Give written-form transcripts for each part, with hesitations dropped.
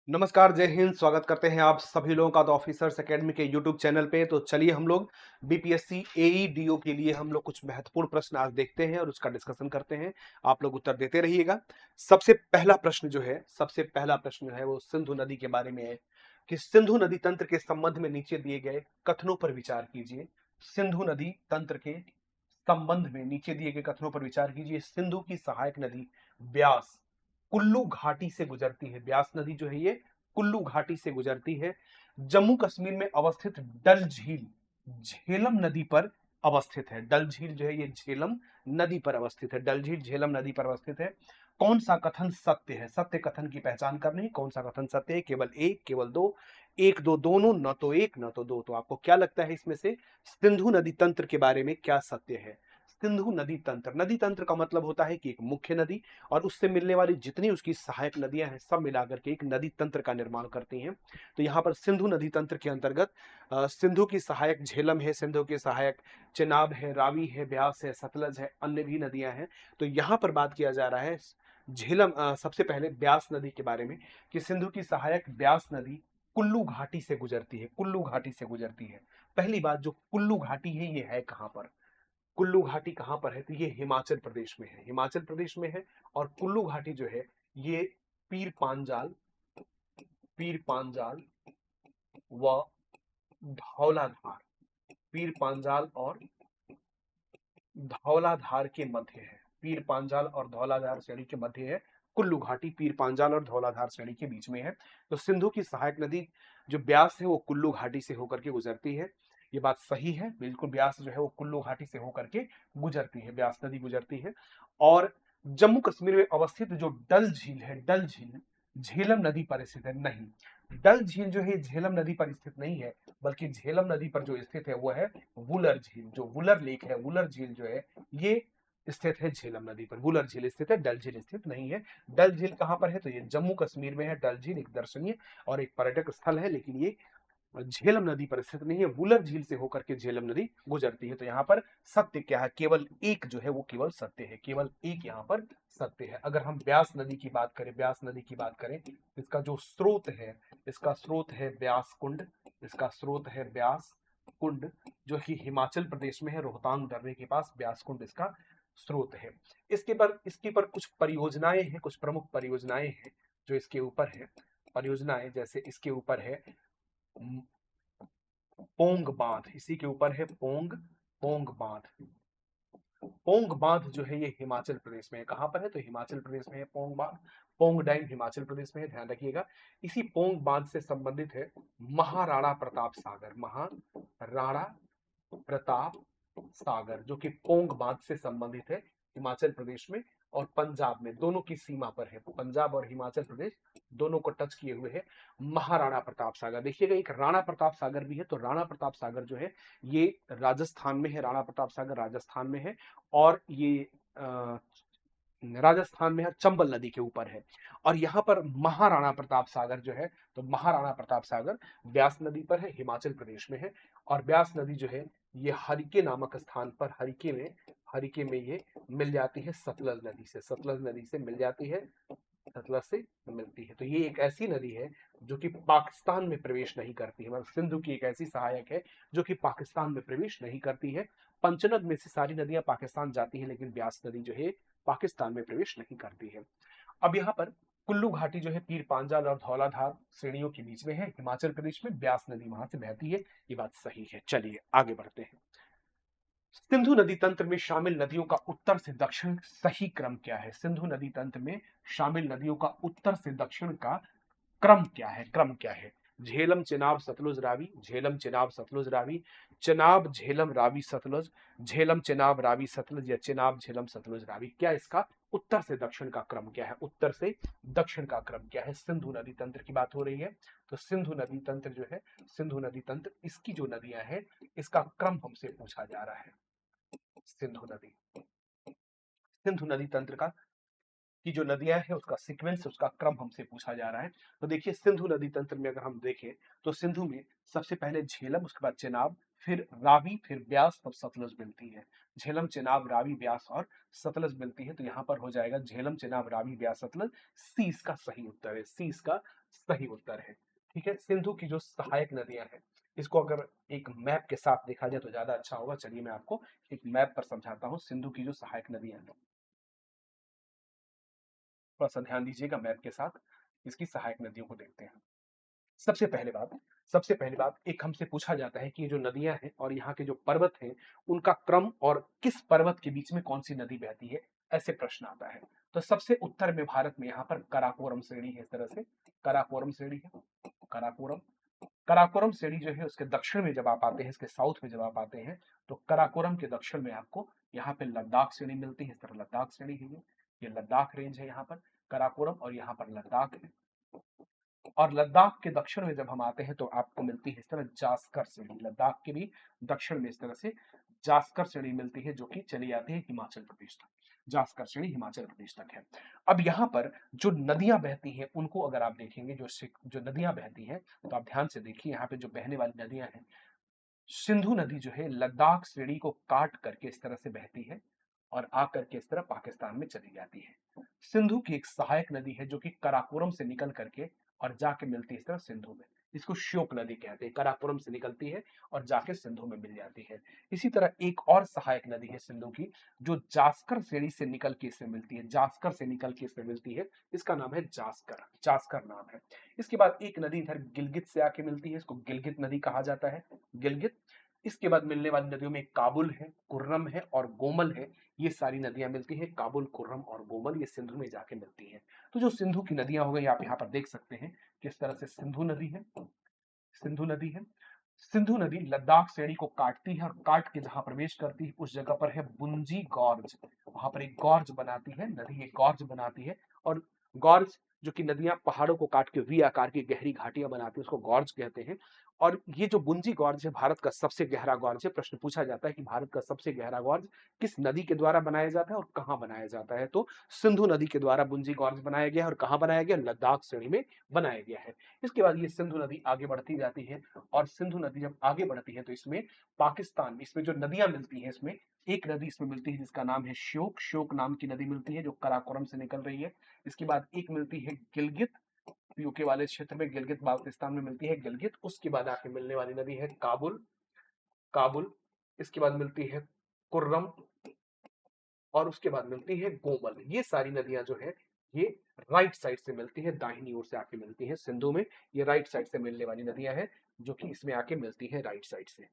नमस्कार, जय हिंद। स्वागत करते हैं आप सभी लोगों का द ऑफिसर्स एकेडमी के यूट्यूब चैनल पे। तो चलिए हम लोग बीपीएससी एईडीओ के लिए हम लोग कुछ महत्वपूर्ण प्रश्न आज देखते हैं और उसका डिस्कशन करते हैं। आप लोग उत्तर देते रहिएगा। सबसे पहला प्रश्न जो है वो सिंधु नदी के बारे में है कि सिंधु नदी तंत्र के संबंध में नीचे दिए गए कथनों पर विचार कीजिए। सिंधु नदी तंत्र के संबंध में नीचे दिए गए कथनों पर विचार कीजिए। सिंधु की सहायक नदी ब्यास कुल्लू घाटी से गुजरती है। ब्यास नदी जो है ये कुल्लू घाटी से गुजरती है। जम्मू कश्मीर में अवस्थित डल झील झेलम नदी पर अवस्थित है। डल झील जो है ये झेलम नदी पर अवस्थित है। डल झील झेलम नदी पर अवस्थित है। कौन सा कथन सत्य है? सत्य कथन की पहचान करनी है। कौन सा कथन सत्य है? केवल एक, केवल दो, एक दो दोनों, न तो एक न तो दो। तो आपको क्या लगता है इसमें से सिंधु नदी तंत्र के बारे में क्या सत्य है? सिंधु नदी तंत्र, नदी तंत्र का मतलब होता है कि एक मुख्य नदी और उससे मिलने वाली जितनी उसकी सहायक नदियां हैं सब मिलाकर के एक नदी तंत्र का निर्माण करती हैं। तो यहाँ पर सिंधु नदी तंत्र के अंतर्गत सिंधु की सहायक झेलम है, सिंधु की सहायक चिनाब है, रावी है, ब्यास है, सतलज है, अन्य भी नदियां हैं। तो यहाँ पर बात किया जा रहा है झेलम, सबसे पहले ब्यास नदी के बारे में कि सिंधु की सहायक ब्यास नदी कुल्लू घाटी से गुजरती है। कुल्लू घाटी से गुजरती है। पहली बात, जो कुल्लू घाटी है ये है कहां पर? कुल्लू घाटी कहां पर है? तो ये हिमाचल प्रदेश में है। हिमाचल प्रदेश में है। और कुल्लू घाटी जो है ये पीर पांजाल, पीर पांजाल व धौलाधार, पीर पांजाल और धौलाधार के मध्य है। पीर पांजाल और धौलाधार श्रेणी के मध्य है कुल्लू घाटी। पीर पांजाल और धौलाधार श्रेणी के बीच में है। तो सिंधु की सहायक नदी जो ब्यास है वो कुल्लू घाटी से होकर के गुजरती है। ये बात सही है, बिल्कुल। ब्यास जो है वो कुल्लू घाटी से होकर के गुजरती है, ब्यास नदी गुजरती है। और जम्मू कश्मीर में अवस्थित जो डल झील है, डल झील झेलम नदी पर स्थित है? नहीं, डल झील जो है झेलम नदी पर स्थित नहीं है, बल्कि झेलम नदी पर जो स्थित है वो है वुलर झील। जो वुलर लेक है, वुलर झील जो है ये स्थित है झेलम नदी पर। वुलर झील स्थित है, डल झील स्थित नहीं है। डल झील कहां पर है? तो ये जम्मू कश्मीर में है। डल झील एक दर्शनीय और एक पर्यटक स्थल है, लेकिन ये झेलम नदी पर स्थित नहीं है। वुलर झील से होकर के झेलम नदी गुजरती है। तो यहाँ पर सत्य क्या है? केवल एक जो है वो केवल सत्य है, केवल एक यहाँ पर सत्य है। अगर हम ब्यास नदी की बात करें, ब्यास नदी की बात करें, इसका जो स्रोत है, इसका स्रोत है ब्यास कुंड। इसका स्रोत है ब्यास कुंड, जो कि हिमाचल प्रदेश में है। रोहतांग दर्रे के पास ब्यास कुंड इसका स्रोत है। इसके पर कुछ परियोजनाएं हैं, कुछ प्रमुख परियोजनाएं हैं जो इसके ऊपर है। परियोजनाएं जैसे इसके ऊपर है पोंग बांध, इसी के ऊपर है पोंग पोंग बांध। पोंग बांध जो है ये हिमाचल प्रदेश में है। कहां पर है? तो हिमाचल प्रदेश में है पोंग बांध। पोंग डैम हिमाचल प्रदेश में है, ध्यान रखिएगा। इसी पोंग बांध से संबंधित है महाराणा प्रताप सागर। महाराणा प्रताप सागर जो कि पोंग बांध से संबंधित है, हिमाचल प्रदेश में और पंजाब में, दोनों की सीमा पर है। पंजाब और हिमाचल प्रदेश दोनों को टच किए हुए है महाराणा प्रताप सागर। देखिएगा, एक राणा प्रताप सागर भी है। तो राणा प्रताप सागर जो है ये राजस्थान में है। राणा प्रताप सागर राजस्थान में है और ये राजस्थान में है, चंबल नदी के ऊपर है। और यहाँ पर महाराणा प्रताप सागर जो है, तो महाराणा प्रताप सागर ब्यास नदी पर है, हिमाचल प्रदेश में है। और ब्यास नदी जो है ये हरिके नामक स्थान पर, हरिके में ये मिल जाती है सतलज नदी से। सतलज नदी से मिल जाती है, सतलज से मिलती है। तो ये एक ऐसी नदी है जो कि पाकिस्तान में प्रवेश नहीं करती है। मतलब सिंधु की एक ऐसी सहायक है जो कि पाकिस्तान में प्रवेश नहीं करती है। पंचनद में से सारी नदियां पाकिस्तान जाती है, लेकिन ब्यास नदी जो है पाकिस्तान में प्रवेश नहीं करती है। अब यहाँ पर कुल्लू घाटी जो है पीर पांजाल और धौलाधार श्रेणियों के बीच में है, हिमाचल प्रदेश में। ब्यास नदी वहां से बहती है, ये बात सही है। चलिए आगे बढ़ते हैं। सिंधु नदी तंत्र में शामिल नदियों का उत्तर से दक्षिण सही क्रम क्या है? सिंधु नदी तंत्र में शामिल नदियों का उत्तर से दक्षिण का क्रम क्या है? क्रम क्या है? झेलम चिनाब सतलुज रावी, झेलम चिनाब सतलुज रावी, चिनाब झेलम रावी सतलुज, झेलम चिनाब रावी सतलुज, या चिनाब झेलम सतलुज रावी। क्या इसका उत्तर से दक्षिण का क्रम क्या है? उत्तर से दक्षिण का क्रम क्या है? सिंधु नदी तंत्र की बात हो रही है। तो सिंधु नदी तंत्र जो है, सिंधु नदी तंत्र, इसकी जो नदियां हैं इसका क्रम हमसे पूछा जा रहा है। सिंधु नदी, सिंधु नदी तंत्र का की जो नदियां हैं उसका सीक्वेंस, उसका क्रम हमसे पूछा जा रहा है। तो देखिए, सिंधु नदी तंत्र में अगर हम देखें तो सिंधु में सबसे पहले झेलम, उसके बाद चेनाब, फिर रावी, फिर ब्यास और सतलज मिलती है। झेलम, चेनाब, रावी, ब्यास और सतलज मिलती है, तो यहाँ पर हो जाएगा झेलम, चेनाब, रावी, ब्यास, सतलज। सी इसका सही उत्तर है, सी इसका सही उत्तर है। ठीक है, सिंधु की जो सहायक नदियां हैं, इसको अगर एक मैप के साथ देखा जाए तो ज्यादा अच्छा होगा। चलिए मैं आपको एक मैप पर समझाता हूँ सिंधु की जो सहायक नदियां हैं। थोड़ा सा ध्यान दीजिएगा, मैप के साथ इसकी सहायक नदियों को देखते हैं। सबसे पहले बात सबसे पहली बात, एक हमसे पूछा जाता है कि ये जो नदियां हैं और यहाँ के जो पर्वत हैं, उनका क्रम और किस पर्वत के बीच में कौन सी नदी बहती है, ऐसे प्रश्न आता है। तो सबसे उत्तर में भारत में यहाँ पर कराकोरम श्रेणी है। इस तरह से कराकोरम श्रेणी है। कराकोरम कराकोरम श्रेणी जो है उसके दक्षिण में जब आप आते हैं, इसके साउथ में जब आप आते हैं, तो कराकोरम के दक्षिण में आपको यहाँ पे लद्दाख श्रेणी मिलती है। इस तरह लद्दाख श्रेणी है, ये लद्दाख रेंज है यहाँ पर कराकोरम, और यहाँ पर लद्दाख है। और लद्दाख के दक्षिण में जब हम आते हैं तो आपको मिलती है इस तरह जास्कर श्रेणी। लद्दाख के भी दक्षिण में इस तरह से जास्कर श्रेणी मिलती है, जो कि चली जाती है हिमाचल प्रदेश तक। जास्कर श्रेणी हिमाचल प्रदेश तक है। अब यहाँ पर जो नदियां बहती हैं उनको अगर आप देखेंगे, जो नदियां बहती हैं, तो आप ध्यान से देखिए यहाँ पे जो बहने वाली नदियां हैं, सिंधु नदी जो है लद्दाख श्रेणी को काट करके इस तरह से बहती है और आकर के इस तरह पाकिस्तान में चली जाती है। सिंधु की एक सहायक नदी है जो कि कराकोरम से निकल करके और जाके मिलती है इस तरह सिंधु में। इसको श्योक नदी कहते हैं। कराकोरम से निकलती है और जाके सिंधु में मिल जाती है। इसी तरह एक और सहायक नदी है सिंधु की, जो जास्कर श्रेणी से निकल के इसमें मिलती है। जास्कर से निकल के इसमें मिलती है, इसका नाम है जास्कर। जास्कर नाम है। इसके बाद एक नदी इधर गिलगित से आके मिलती है, इसको गिलगित नदी कहा जाता है, गिलगित। इसके बाद मिलने वाली नदियों में काबुल है, कुर्रम है और गोमल है। ये सारी नदियां मिलती हैं, काबुल, कुर्रम और गोमल, ये सिंधु में जाके मिलती हैं। तो जो सिंधु की नदियां हो गई, आप यहाँ पर देख सकते हैं किस तरह से सिंधु नदी है। सिंधु नदी है। सिंधु नदी लद्दाख श्रेणी को काटती है और काट के जहां प्रवेश करती है उस जगह पर है बुंजी गॉर्ज। वहां पर एक गॉर्ज बनाती है नदी, एक गॉर्ज बनाती है। और गॉर्ज, जो कि नदियां पहाड़ों को काट के वी आकार की गहरी घाटियां बनाती है, उसको गॉर्ज कहते हैं। और ये जो बुंजी गॉर्ज है भारत का सबसे गहरा गॉर्ज है। प्रश्न पूछा जाता है कि भारत का सबसे गहरा गॉर्ज किस नदी के द्वारा बनाया जाता है और कहां बनाया जाता है, तो सिंधु नदी के द्वारा बुंजी गॉर्ज बनाया गया है। और कहां बनाया गया? लद्दाख श्रेणी में बनाया गया है। इसके बाद ये सिंधु नदी आगे बढ़ती जाती है, और सिंधु नदी जब आगे बढ़ती है तो इसमें पाकिस्तान, इसमें जो नदियां मिलती हैं, इसमें एक नदी इसमें मिलती है जिसका नाम है श्योक। श्योक नाम की नदी मिलती है जो कराकोरम से निकल रही है। इसके बाद एक मिलती है गिलगित, यूके वाले क्षेत्र में गिलगित बाल्टिस्तान में मिलती है गिलगित। उसके बाद आके मिलने वाली नदी है काबुल, काबुल। इसके बाद मिलती है कुर्रम, और उसके बाद मिलती है गोमल। ये सारी नदियां जो है ये राइट साइड से मिलती है, दाहिनी ओर से आके मिलती है सिंधु में। ये राइट साइड से मिलने वाली नदियां हैं जो कि इसमें आके मिलती है राइट साइड से।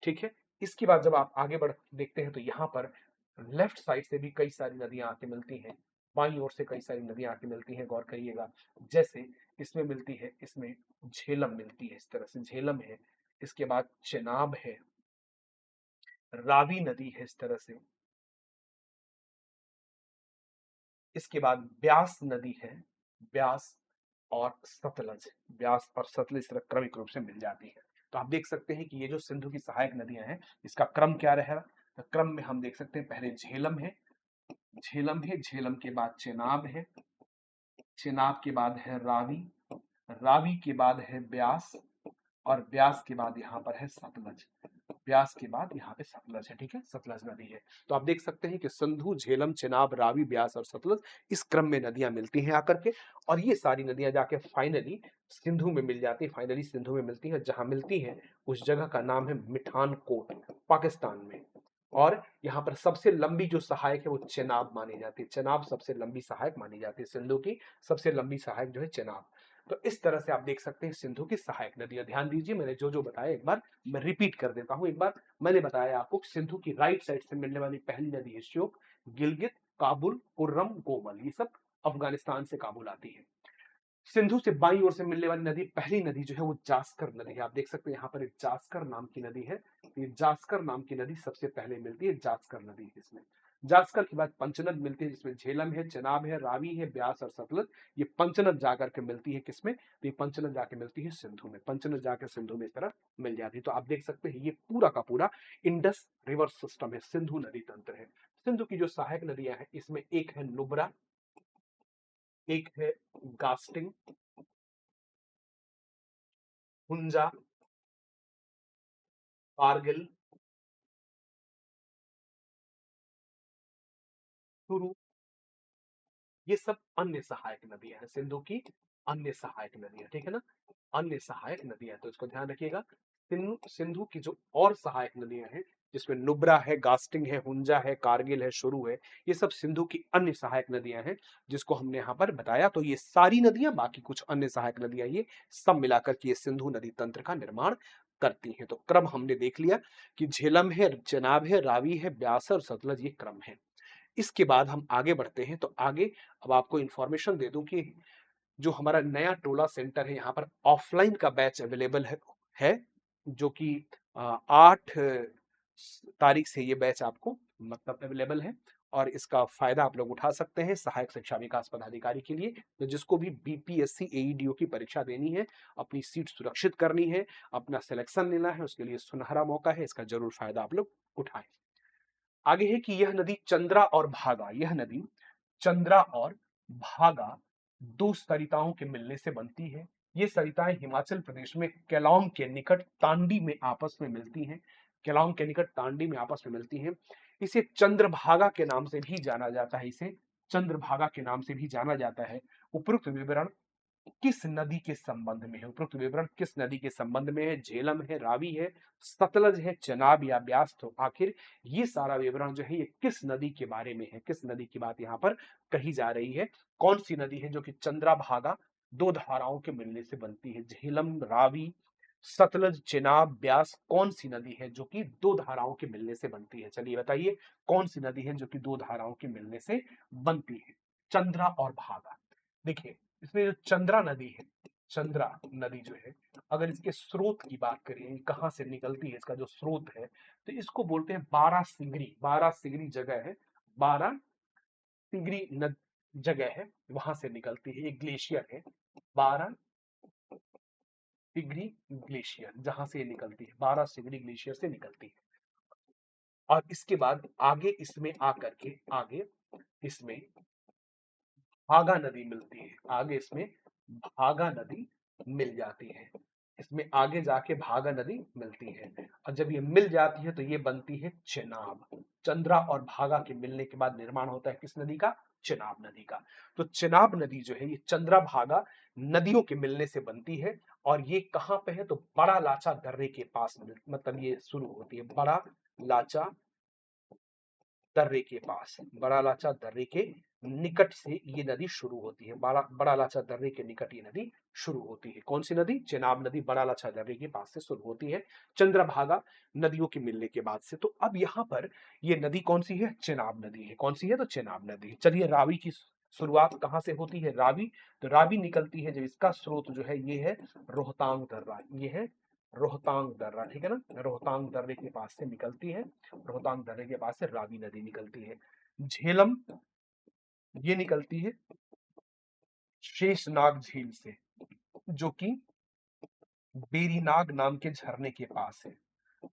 ठीक है। इसके बाद जब आप आगे बढ़ देखते हैं तो यहाँ पर लेफ्ट साइड से भी कई सारी नदियां आके मिलती हैं, बाईं ओर से कई सारी नदियां आके मिलती हैं। गौर करिएगा, जैसे इसमें मिलती है, इसमें झेलम मिलती है, इस तरह से झेलम है। इसके बाद चेनाब है, रावी नदी है इस तरह से। इसके बाद ब्यास नदी है, ब्यास और सतलज। ब्यास और सतलज इस तरह क्रमिक रूप से मिल जाती है। तो आप देख सकते हैं कि ये जो सिंधु की सहायक नदियां हैं, इसका क्रम क्या रहेगा? तो क्रम में हम देख सकते हैं पहले झेलम है, झेलम है, झेलम के बाद चेनाब है, चेनाब के बाद है रावी, रावी के बाद है ब्यास, और ब्यास के बाद यहाँ पर है सतलज। ब्यास के बाद यहाँ पे सतलज है। ठीक है, सतलज नदी है। तो आप देख सकते हैं कि सिंधु, झेलम, चेनाब, रावी, ब्यास और सतलज, इस क्रम में नदियां मिलती हैं आकर के। और ये सारी नदियां जाके फाइनली सिंधु में मिल जाती है, फाइनली सिंधु में मिलती है। जहां मिलती है उस जगह का नाम है मिठान कोट, पाकिस्तान में। और यहाँ पर सबसे लंबी जो सहायक है वो चेनाब मानी जाती है। चेनाब सबसे लंबी सहायक मानी जाती है, सिंधु की सबसे लंबी सहायक जो है चेनाब। तो इस तरह से आप देख सकते हैं सिंधु की सहायक नदियां। ध्यान दीजिए, मैंने जो जो बताया एक बार मैं रिपीट कर देता हूं। एक बार मैंने बताया आपको, सिंधु की राइट साइड से मिलने वाली पहली नदी है श्योक, गिलगित, काबुल, कुर्रम, गोमल, ये सब अफगानिस्तान से काबुल आती है। सिंधु से बाईं ओर से मिलने वाली नदी, पहली नदी जो है वो जास्कर नदी है। आप देख सकते हैं यहाँ पर एक जास्कर नाम की नदी है। ये जास्कर नाम की नदी सबसे पहले मिलती है, जास्कर नदी इसमें। जास्कर के बाद पंचनद मिलती है जिसमें झेलम है, चेनाब है, रावी है, ब्यास और सतलज। ये पंचनद जाकर के मिलती है किसमें? तो ये पंचनद जाके मिलती है सिंधु में। पंचनद जाकर सिंधु में इस तरह मिल जाती है। तो आप देख सकते हैं ये पूरा का पूरा इंडस रिवर सिस्टम है, सिंधु नदी तंत्र है। सिंधु की जो सहायक नदियां हैं इसमें एक है नुब्रा, एक है गास्टिंग, हुंजा कारगिल, सुरु, ये सब अन्य सहायक नदियां हैं, सिंधु की अन्य सहायक नदियां, ठीक है ना। अन्य सहायक नदियां, तो इसको ध्यान रखिएगा। सिंधु की जो और सहायक नदियां हैं, जिसमें नुब्रा है, गास्टिंग है, हुंजा है, कारगिल है, शुरू है, ये सब सिंधु की अन्य सहायक नदियां हैं, जिसको हमने यहाँ पर बताया। तो ये सारी नदियां, बाकी कुछ अन्य सहायक नदियां, ये सब मिलाकर के ये सिंधु नदी तंत्र का निर्माण करती हैं। तो क्रम हमने देख लिया कि झेलम है, चेनाब है, रावी है, ब्यास है और सतलज, ये क्रम है। इसके बाद हम आगे बढ़ते हैं। तो आगे अब आपको इंफॉर्मेशन दे दूं कि जो हमारा नया टोला सेंटर है, यहाँ पर ऑफलाइन का बैच अवेलेबल है जो कि 8 तारीख से ये बैच आपको मतलब अवेलेबल है, और इसका फायदा आप लोग उठा सकते हैं सहायक शिक्षा विकास पदाधिकारी के लिए। तो जिसको भी बीपीएससी एईडीओ की परीक्षा देनी है, अपनी सीट सुरक्षित करनी है, अपना सिलेक्शन लेना है, उसके लिए सुनहरा मौका है, इसका जरूर फायदा आप लोग उठाएं। आगे है कि यह नदी चंद्रा और भागा, यह नदी चंद्रा और भागा दो सरिताओं के मिलने से बनती है। ये सरिताएं हिमाचल प्रदेश में केलांग के निकट तांडी में आपस में मिलती हैं। केलांग के निकट तांडी में आपस में मिलती हैं। इसे चंद्रभागा के नाम से भी जाना जाता है, इसे चंद्रभागा के नाम से भी जाना जाता है। उपरोक्त विवरण किस नदी के संबंध में है, उपरोक्त विवरण किस नदी के संबंध में है? झेलम है, रावी है, सतलज है, चेनाब या ब्यास। तो आखिर ये सारा विवरण जो है ये किस नदी के बारे में है, किस नदी की बात यहाँ पर कही जा रही है? कौन सी नदी है जो कि चंद्रभागा दो धाराओं के मिलने से बनती है? झेलम, रावी, सतलज, चेनाब, ब्यास, कौन सी नदी है जो कि दो धाराओं के मिलने से बनती है? चलिए बताइए, कौन सी नदी है जो कि दो धाराओं के मिलने से बनती है? चंद्रा और भागा। देखिए, इसमें जो चंद्रा नदी है, चंद्रा नदी जो है, अगर इसके स्रोत की बात करें, कहां से निकलती है, इसका जो स्रोत है, तो इसको बोलते हैं बारह सिगरी। बारह सिगरी जगह है, बारह सिगरी जगह है, वहां से निकलती है। एक ग्लेशियर है, बारह सिगरी ग्लेशियर, जहां से निकलती है, बारह सिगरी ग्लेशियर से निकलती है। और इसके बाद आगे इसमें आकर के आगे इसमें भागा नदी मिलती है, आगे इसमें भागा नदी मिल जाती है, इसमें आगे जाके भागा नदी मिलती है। और जब ये मिल जाती है तो ये बनती है चेनाब। चंद्रा और भागा के मिलने के बाद निर्माण होता है किस नदी का? चेनाब नदी का। तो चेनाब नदी जो है ये चंद्रा भागा नदियों के मिलने से बनती है। और ये कहां पे है? तो बड़ा लाचा दर्रे के पास मतलब ये शुरू होती है बड़ा लाचा दर्रे के पास, बड़ा लाचा दर्रे के निकट से ये नदी शुरू होती है। बड़ा लाचा दर्रे के निकट ये नदी शुरू होती है। कौन सी नदी? चेनाब नदी बड़ा लाचा दर्रे के पास से शुरू होती है, चंद्रभागा नदियों के मिलने के बाद से। तो अब यहाँ पर ये नदी कौन सी है? चेनाब नदी है। कौन सी है? तो चेनाब नदी। चलिए, रावी की शुरुआत कहाँ से होती है? रावी। तो रावी निकलती है, जब इसका स्रोत जो है ये है रोहतांग दर्रा, ये है रोहतांग दर्रा, ठीक है ना। रोहतांग दर्रे के पास से निकलती है, रोहतांग दर्रे के पास से रावी नदी निकलती है। झेलम ये निकलती है शेषनाग झील से, जो कि बेरीनाग नाम के झरने के पास है।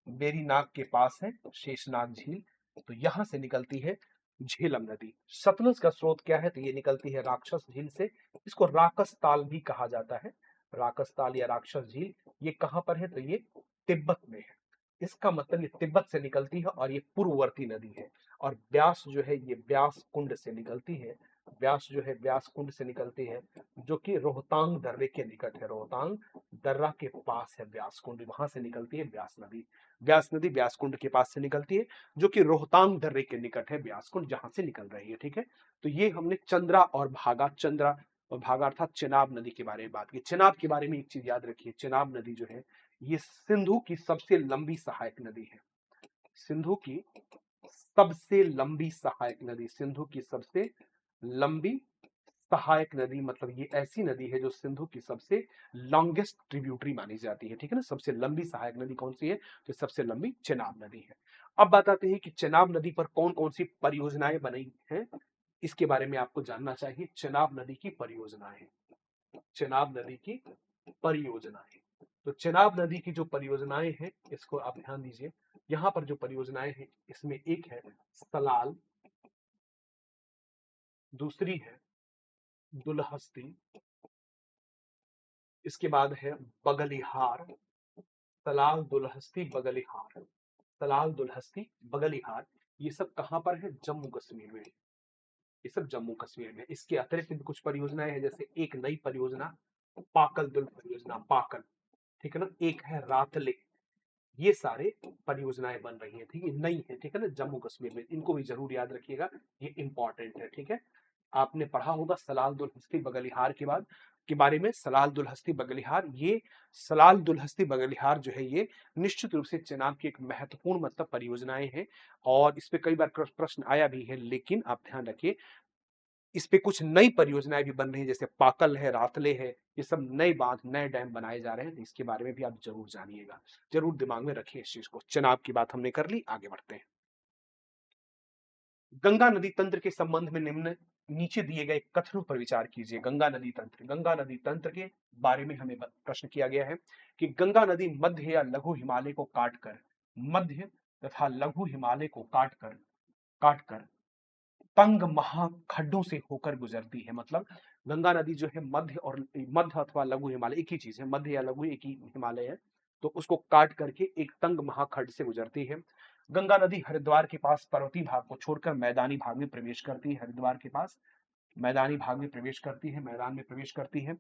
बेरीनाग के पास है शेषनाग झील, तो यहां से निकलती है झेलम नदी। सतलुज का स्रोत क्या है? तो ये निकलती है राक्षस झील से, इसको राकस ताल भी कहा जाता है। राकस ताल या राक्षस झील, ये कहां पर है? तो ये तिब्बत में है। इसका मतलब ये तिब्बत से निकलती है और ये पूर्ववर्ती नदी है। और ब्यास जो है ये ब्यास कुंड से निकलती है। ब्यास जो है ब्यास कुंड से निकलती है, जो कि रोहतांग दर्रे के निकट है। रोहतांग दर्रा के पास है ब्यास कुंड, वहां से निकलती है ब्यास नदी। ब्यास नदी ब्यास कुंड के पास से निकलती है, जो कि रोहतांग दर्रे के निकट है ब्यास कुंड, जहां से निकल रही है, ठीक है। तो ये हमने चंद्रा और भागा, चंद्रा और भागा अर्थात चेनाब नदी के बारे में बात की। चेनाब के बारे में एक चीज याद रखिए, चेनाब नदी जो है ये सिंधु की सबसे लंबी सहायक नदी है। सिंधु की सबसे लंबी सहायक नदी, सिंधु की सबसे लंबी सहायक नदी, मतलब ये ऐसी नदी है जो सिंधु की सबसे लॉन्गेस्ट ट्रिब्यूटरी मानी जाती है, ठीक है ना। सबसे लंबी सहायक नदी कौन सी है? तो सबसे लंबी चेनाब नदी है। अब बात आते हैं कि चेनाब नदी पर कौन कौन सी परियोजनाएं बनी हैं, इसके बारे में आपको जानना चाहिए। चेनाब नदी की परियोजनाएं, चेनाब नदी की परियोजनाएं। तो चेनाब नदी की जो परियोजनाएं हैं, इसको आप ध्यान दीजिए। यहां पर जो परियोजनाएं हैं, इसमें एक है सलाल, दूसरी है दुलहस्ती, इसके बाद है बगलिहार, सलाल दुलहस्ती बगलिहार, सलाल दुलहस्ती बगलिहार, ये सब कहाँ पर है? जम्मू कश्मीर में। ये सब जम्मू कश्मीर में। इसके अतिरिक्त भी कुछ परियोजनाएं हैं, जैसे एक नई परियोजना पाकल दुल परियोजना, पाकल, ठीक है ना, एक है रातले। ये सारे परियोजनाएं बन रही हैं, ठीक है, नई है, ठीक है ना, जम्मू कश्मीर में। इनको भी जरूर याद रखिएगा, ये इंपॉर्टेंट है, ठीक है। आपने पढ़ा होगा सलाल दुल हस्ती बगलिहार के बारे में। सलाल दुल हस्ती बगलिहार, ये सलाल दुल हस्ती बगलिहार जो है, ये निश्चित रूप से चुनाव की एक महत्वपूर्ण मतलब परियोजनाएं हैं, और इस पे कई बार प्रश्न आया भी है। लेकिन आप ध्यान रखिए, इस पे कुछ नई परियोजनाएं भी बन रही हैं, जैसे पाकल है, रातले है, ये सब नए बांध, नए डैम बनाए जा रहे हैं। इसके बारे में भी आप जरूर जानिएगा, जरूर दिमाग में रखिए इस चीज को। चुनाव की बात हमने कर ली, आगे बढ़ते हैं। गंगा नदी तंत्र के संबंध में निम्न नीचे दिए गए कथनों पर विचार कीजिए। गंगा नदी तंत्र, गंगा नदी तंत्र के बारे में हमें प्रश्न किया गया है कि गंगा नदी मध्य या लघु हिमालय को काटकर, मध्य तथा लघु हिमालय को काटकर तंग महाखड्डों से होकर गुजरती है। मतलब गंगा नदी जो है मध्य अथवा लघु हिमालय एक ही चीज है, मध्य या लघु एक ही हिमालय है, तो उसको काट करके एक तंग महाखड्ड से गुजरती है। गंगा नदी हरिद्वार के पास पर्वतीय भाग को छोड़कर मैदानी भाग में प्रवेश करती है। हरिद्वार के पास मैदानी भाग में प्रवेश करती है, मैदान में प्रवेश करती है।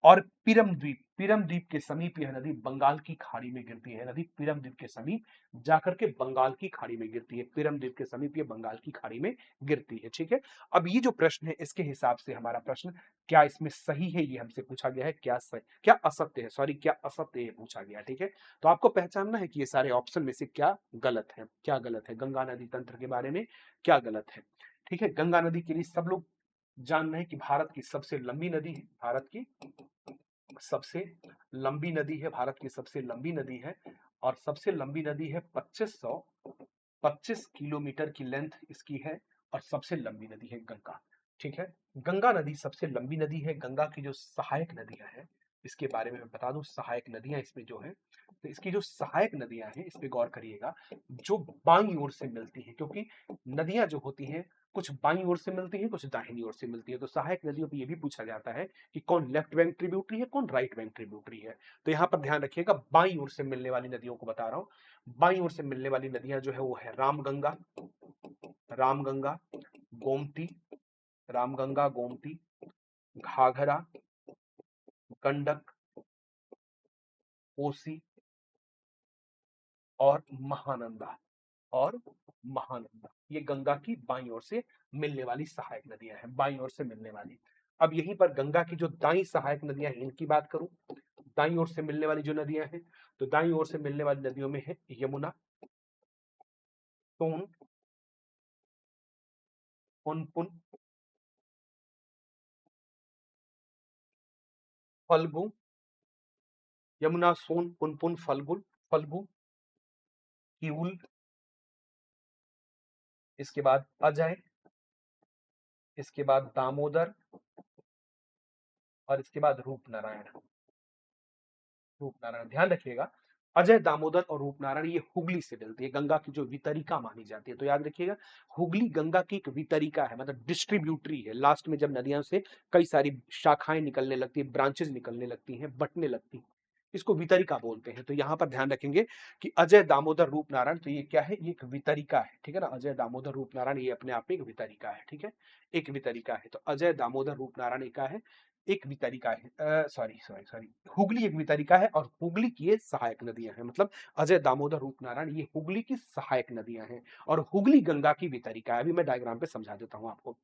और पिरम द्वीप के समीप यह नदी बंगाल की खाड़ी में गिरती है। नदी पिरम द्वीप के समीप जाकर के बंगाल की खाड़ी में गिरती है। पिरम द्वीप के समीप ये बंगाल की खाड़ी में गिरती है, ठीक है। अब ये जो प्रश्न है, इसके हिसाब से हमारा प्रश्न क्या इसमें सही है, ये हमसे पूछा गया है। क्या सही, क्या असत्य है, सॉरी, क्या असत्य है पूछा गया, ठीक है। तो आपको पहचानना है कि ये सारे ऑप्शन में से क्या गलत है, क्या गलत है गंगा नदी तंत्र के बारे में, क्या गलत है, ठीक है। गंगा नदी के लिए सब लोग जान रहे हैं कि भारत की सबसे लंबी नदी है, भारत की सबसे लंबी नदी है, भारत की सबसे लंबी नदी है। और सबसे लंबी नदी है 2525 किलोमीटर की लेंथ इसकी है, और सबसे लंबी नदी है गंगा, ठीक है। गंगा नदी सबसे लंबी नदी है। गंगा की जो सहायक नदियां हैं, इसके बारे में मैं बता दूं, सहायक नदियां इसमें जो है, तो इसकी जो सहायक नदियां हैं, इस पे गौर करिएगा, जो बाईं ओर से मिलती हैं, क्योंकि नदियां जो होती हैं, कुछ बाईं ओर से मिलती है, कुछ दाहिनी ओर से मिलती है। तो सहायक नदियों पे ये भी पूछा जाता है कि कौन लेफ्ट बैंक ट्रिब्यूटरी है, कौन राइट बैंक ट्रिब्यूटरी है। तो यहाँ पर ध्यान रखिएगा, बाईं ओर से मिलने वाली नदियों को बता रहा हूँ। बाईं ओर से मिलने वाली नदियां जो है वो है रामगंगा, रामगंगा, गोमती, रामगंगा, गोमती, घाघरा, गंडक, कोसी और महानंदा, और महानंदा। ये गंगा की बाईं ओर से मिलने वाली सहायक नदियां हैं, बाईं ओर से मिलने वाली। अब यहीं पर गंगा की जो दाई सहायक नदियां हैं, इनकी बात करूं, दाईं ओर से मिलने वाली जो नदियां हैं, तो दाईं ओर से मिलने वाली नदियों में है यमुना, सोन, पुनपुन, फल्गु, यमुना, सोन, पुनपुन, फल्गु, किऊल, इसके बाद अजय, इसके बाद दामोदर, और इसके बाद रूपनारायण। रूपनारायण ध्यान रखिएगा, अजय, दामोदर और रूपनारायण ये हुगली से मिलती है, गंगा की जो वितरिका मानी जाती है। तो याद रखिएगा, हुगली गंगा की एक वितरिका है, मतलब डिस्ट्रीब्यूटरी है। लास्ट में जब नदियों से कई सारी शाखाएं निकलने लगती है, ब्रांचेस निकलने लगती हैं, बटने लगती हैं, इसको वितरिका बोलते हैं। तो यहां पर ध्यान रखेंगे कि अजय, दामोदर, रूपनारायण, तो ये क्या है, ये एक वितरिका है, ठीक है ना। अजय, दामोदर, रूपनारायण ये अपने आप में एक वितरिका है, ठीक है, एक वितरिका है। तो अजय, दामोदर, रूपनारायण क्या है, एक वितरिका है, सॉरी सॉरी सॉरी, हुगली एक वितरिका है, और हुगली की ये सहायक नदियां हैं। मतलब अजय, दामोदर, रूपनारायण ये हुगली की सहायक नदियां हैं, और हुगली गंगा की वितरिका है। अभी मैं डायग्राम पे समझा देता हूं आपको।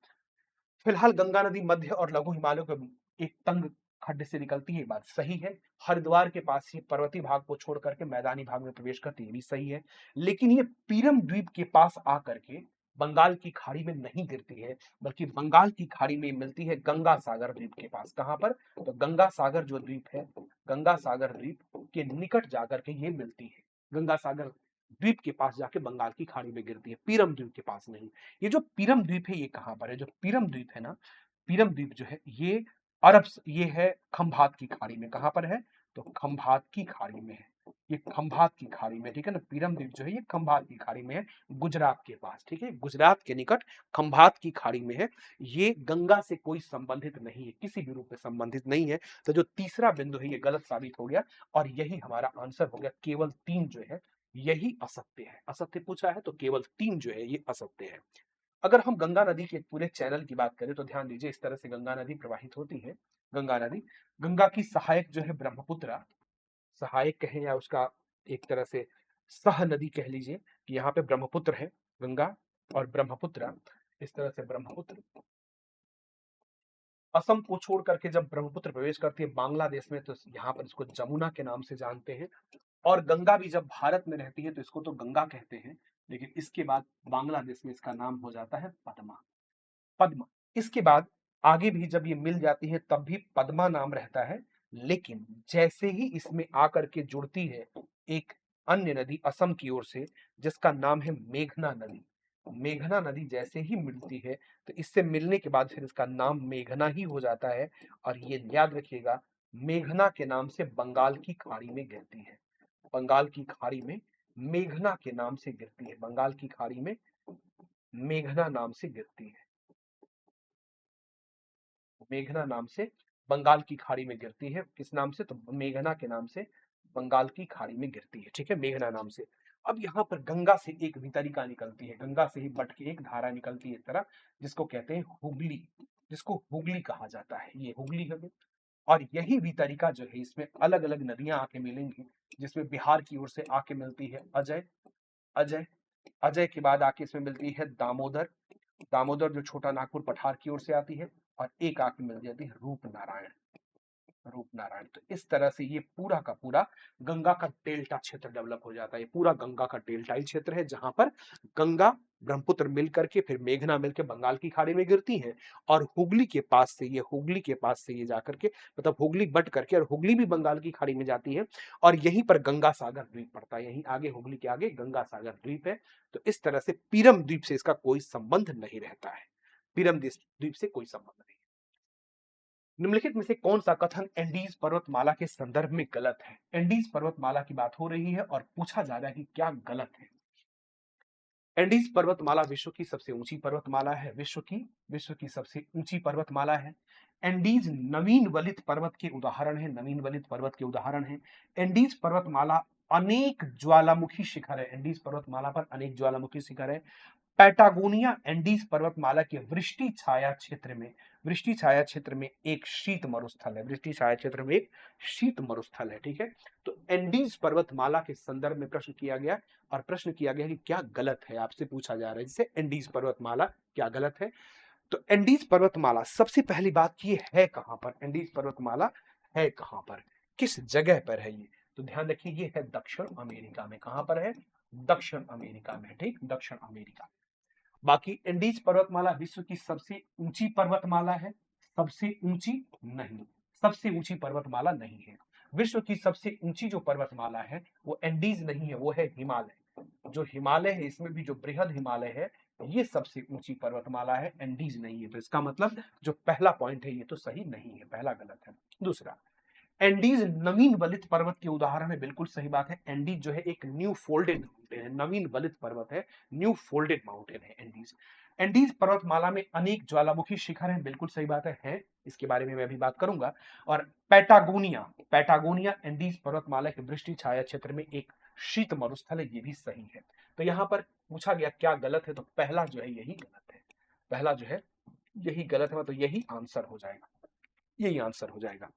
फिलहाल गंगा नदी मध्य और लघु हिमालय के एक तंग खड्ड से निकलती है, ये बात सही है। हरिद्वार के पास ही पर्वतीय भाग को छोड़ करके मैदानी भाग में प्रवेश करती है, ये भी सही है। लेकिन ये पीरम द्वीप के पास आकर के बंगाल की खाड़ी में नहीं गिरती है, बल्कि बंगाल की खाड़ी में मिलती है गंगा सागर द्वीप के पास। कहां पर, तो गंगा सागर जो द्वीप है, गंगा सागर द्वीप के निकट जाकर के ये मिलती है। गंगा सागर द्वीप के पास जाके बंगाल की खाड़ी में गिरती है, पीरम द्वीप के पास नहीं। ये जो पीरम द्वीप है, ये कहां पर है, जो पीरम द्वीप है ना, पीरम द्वीप जो है ये ये है खंभात की खाड़ी में। कहां पर है, तो खंभात की खाड़ी में है। ये खंभात की खाड़ी में, ठीक है ना। पीरम द्वीप जो है ये खंभात की खाड़ी में है, गुजरात के पास, ठीक है, गुजरात के निकट खंभात की खाड़ी में है। ये गंगा से कोई संबंधित नहीं है, किसी भी रूप में संबंधित नहीं है। तो जो तीसरा बिंदु है ये गलत साबित हो गया और यही हमारा आंसर हो गया। केवल 3 जो है यही असत्य है। असत्य पूछा है तो केवल 3 जो है ये असत्य है। अगर हम गंगा नदी के पूरे चैनल की बात करें तो ध्यान दीजिए, इस तरह से गंगा नदी प्रवाहित होती है। गंगा नदी, गंगा की सहायक जो है ब्रह्मपुत्र, सहायक कहें या उसका एक तरह से सह नदी कह लीजिए कि यहाँ पे ब्रह्मपुत्र है, गंगा और ब्रह्मपुत्र, इस तरह से ब्रह्मपुत्र असम को छोड़ करके जब ब्रह्मपुत्र प्रवेश करती है बांग्लादेश में तो यहाँ पर इसको जमुना के नाम से जानते हैं। और गंगा भी जब भारत में रहती है तो इसको तो गंगा कहते हैं, लेकिन इसके बाद बांग्लादेश में इसका नाम हो जाता है पद्मा। पद्मा, इसके बाद आगे भी जब ये मिल जाती है तब भी पद्मा नाम रहता है। लेकिन जैसे ही इसमें आकर के जुड़ती है एक अन्य नदी असम की ओर से जिसका नाम है मेघना नदी, मेघना नदी जैसे ही मिलती है तो इससे मिलने के बाद फिर इसका नाम मेघना ही हो जाता है। और ये याद रखिएगा, मेघना के नाम से बंगाल की खाड़ी में गिरती है। बंगाल की खाड़ी में मेघना के नाम से गिरती है, बंगाल की खाड़ी में मेघना नाम से गिरती है। मेघना नाम से बंगाल की खाड़ी में गिरती है। किस नाम से? तो मेघना के नाम से बंगाल की खाड़ी में गिरती है, ठीक है, मेघना नाम से। अब यहाँ पर गंगा से एक वितरिका निकलती है, गंगा से ही बट के एक धारा निकलती है इस तरह, जिसको कहते हैं हुगली, जिसको हुगली कहा जाता है, ये हुगली है। और यही वितरिका जो है इसमें अलग अलग नदियां आके मिलेंगी, जिसमें बिहार की ओर से आके मिलती है अजय, अजय, अजय के बाद आके इसमें मिलती है दामोदर, दामोदर जो छोटा नागपुर पठार की ओर से आती है। और एक आके मिल जाती है रूपनारायण, रूपनारायण। तो इस तरह से ये पूरा का पूरा गंगा का डेल्टा क्षेत्र डेवलप हो जाता है। ये पूरा गंगा का डेल्टाई क्षेत्र है जहां पर गंगा ब्रह्मपुत्र मिलकर के फिर मेघना मिलकर बंगाल की खाड़ी में गिरती है। और हुगली के पास से ये, हुगली के पास से ये जाकर के, मतलब हुगली बट करके, और हुगली भी बंगाल की खाड़ी में जाती है। और यहीं पर गंगा सागर द्वीप पड़ता है, यहीं आगे हुगली के आगे गंगा सागर द्वीप है। तो इस तरह से पीरम द्वीप से इसका कोई संबंध नहीं रहता है, पीरम द्वीप से कोई संबंध नहीं। निम्नलिखित में से कौन सा कथन एंडीज पर्वतमाला के संदर्भ में गलत है? एंडीज पर्वतमाला की बात हो रही है और पूछा जा रहा है कि क्या गलत है। एंडीज पर्वतमाला विश्व की सबसे ऊंची पर्वतमाला है, विश्व की सबसे ऊंची पर्वतमाला है। एंडीज नवीन वलित पर्वत के उदाहरण है, नवीन वलित पर्वत के उदाहरण है। एंडीज पर्वतमाला अनेक ज्वालामुखी शिखर है, एंडीज पर्वतमाला पर अनेक ज्वालामुखी शिखर है। पैटागोनिया एंडीज पर्वतमाला के वृष्टि छाया क्षेत्र में, वृष्टि छाया क्षेत्र में एक शीत मरुस्थल है, वृष्टि छाया क्षेत्र में एक शीत मरुस्थल है, ठीक है। तो एंडीज पर्वतमाला के संदर्भ में प्रश्न किया गया और प्रश्न किया गया कि क्या गलत है, आपसे पूछा जा रहा है जिससे एंडीज पर्वतमाला क्या गलत है। तो एंडीज पर्वतमाला सबसे पहली बात ये है कहां पर, एंडीज पर्वतमाला है कहां पर, किस जगह पर है ये? तो ध्यान रखिए ये है दक्षिण अमेरिका में। कहां पर है? दक्षिण अमेरिका में, ठीक, दक्षिण अमेरिका। बाकी एंडीज पर्वतमाला विश्व की सबसे ऊंची पर्वतमाला है, सबसे ऊंची नहीं, सबसे ऊंची पर्वतमाला नहीं है। विश्व की सबसे ऊंची जो पर्वतमाला है वो एंडीज नहीं है, वो है हिमालय। जो हिमालय है इसमें भी जो बृहद हिमालय है ये सबसे ऊंची पर्वतमाला है, एंडीज नहीं है। तो इसका मतलब जो पहला पॉइंट है ये तो सही नहीं है, पहला गलत है। दूसरा, एंडीज नवीन वलित पर्वत के उदाहरण है, बिल्कुल सही बात है। एंडीज जो है एक न्यू फोल्डेड माउंटेन है, नवीन वलित पर्वत है, न्यू फोल्डेड माउंटेन है एंडीज। एंडीज पर्वतमाला में अनेक ज्वालामुखी शिखर हैं, बिल्कुल सही बात है, इसके बारे में मैं अभी बात करूंगा। और पैटागोनिया, पैटागोनिया एंडीज पर्वतमाला के वृष्टि छाया क्षेत्र में एक शीत मरुस्थल है, ये भी सही है। तो यहाँ पर पूछा गया क्या गलत है, तो पहला जो है यही गलत है, पहला जो है यही गलत है, तो यही आंसर हो जाएगा, यही आंसर हो जाएगा।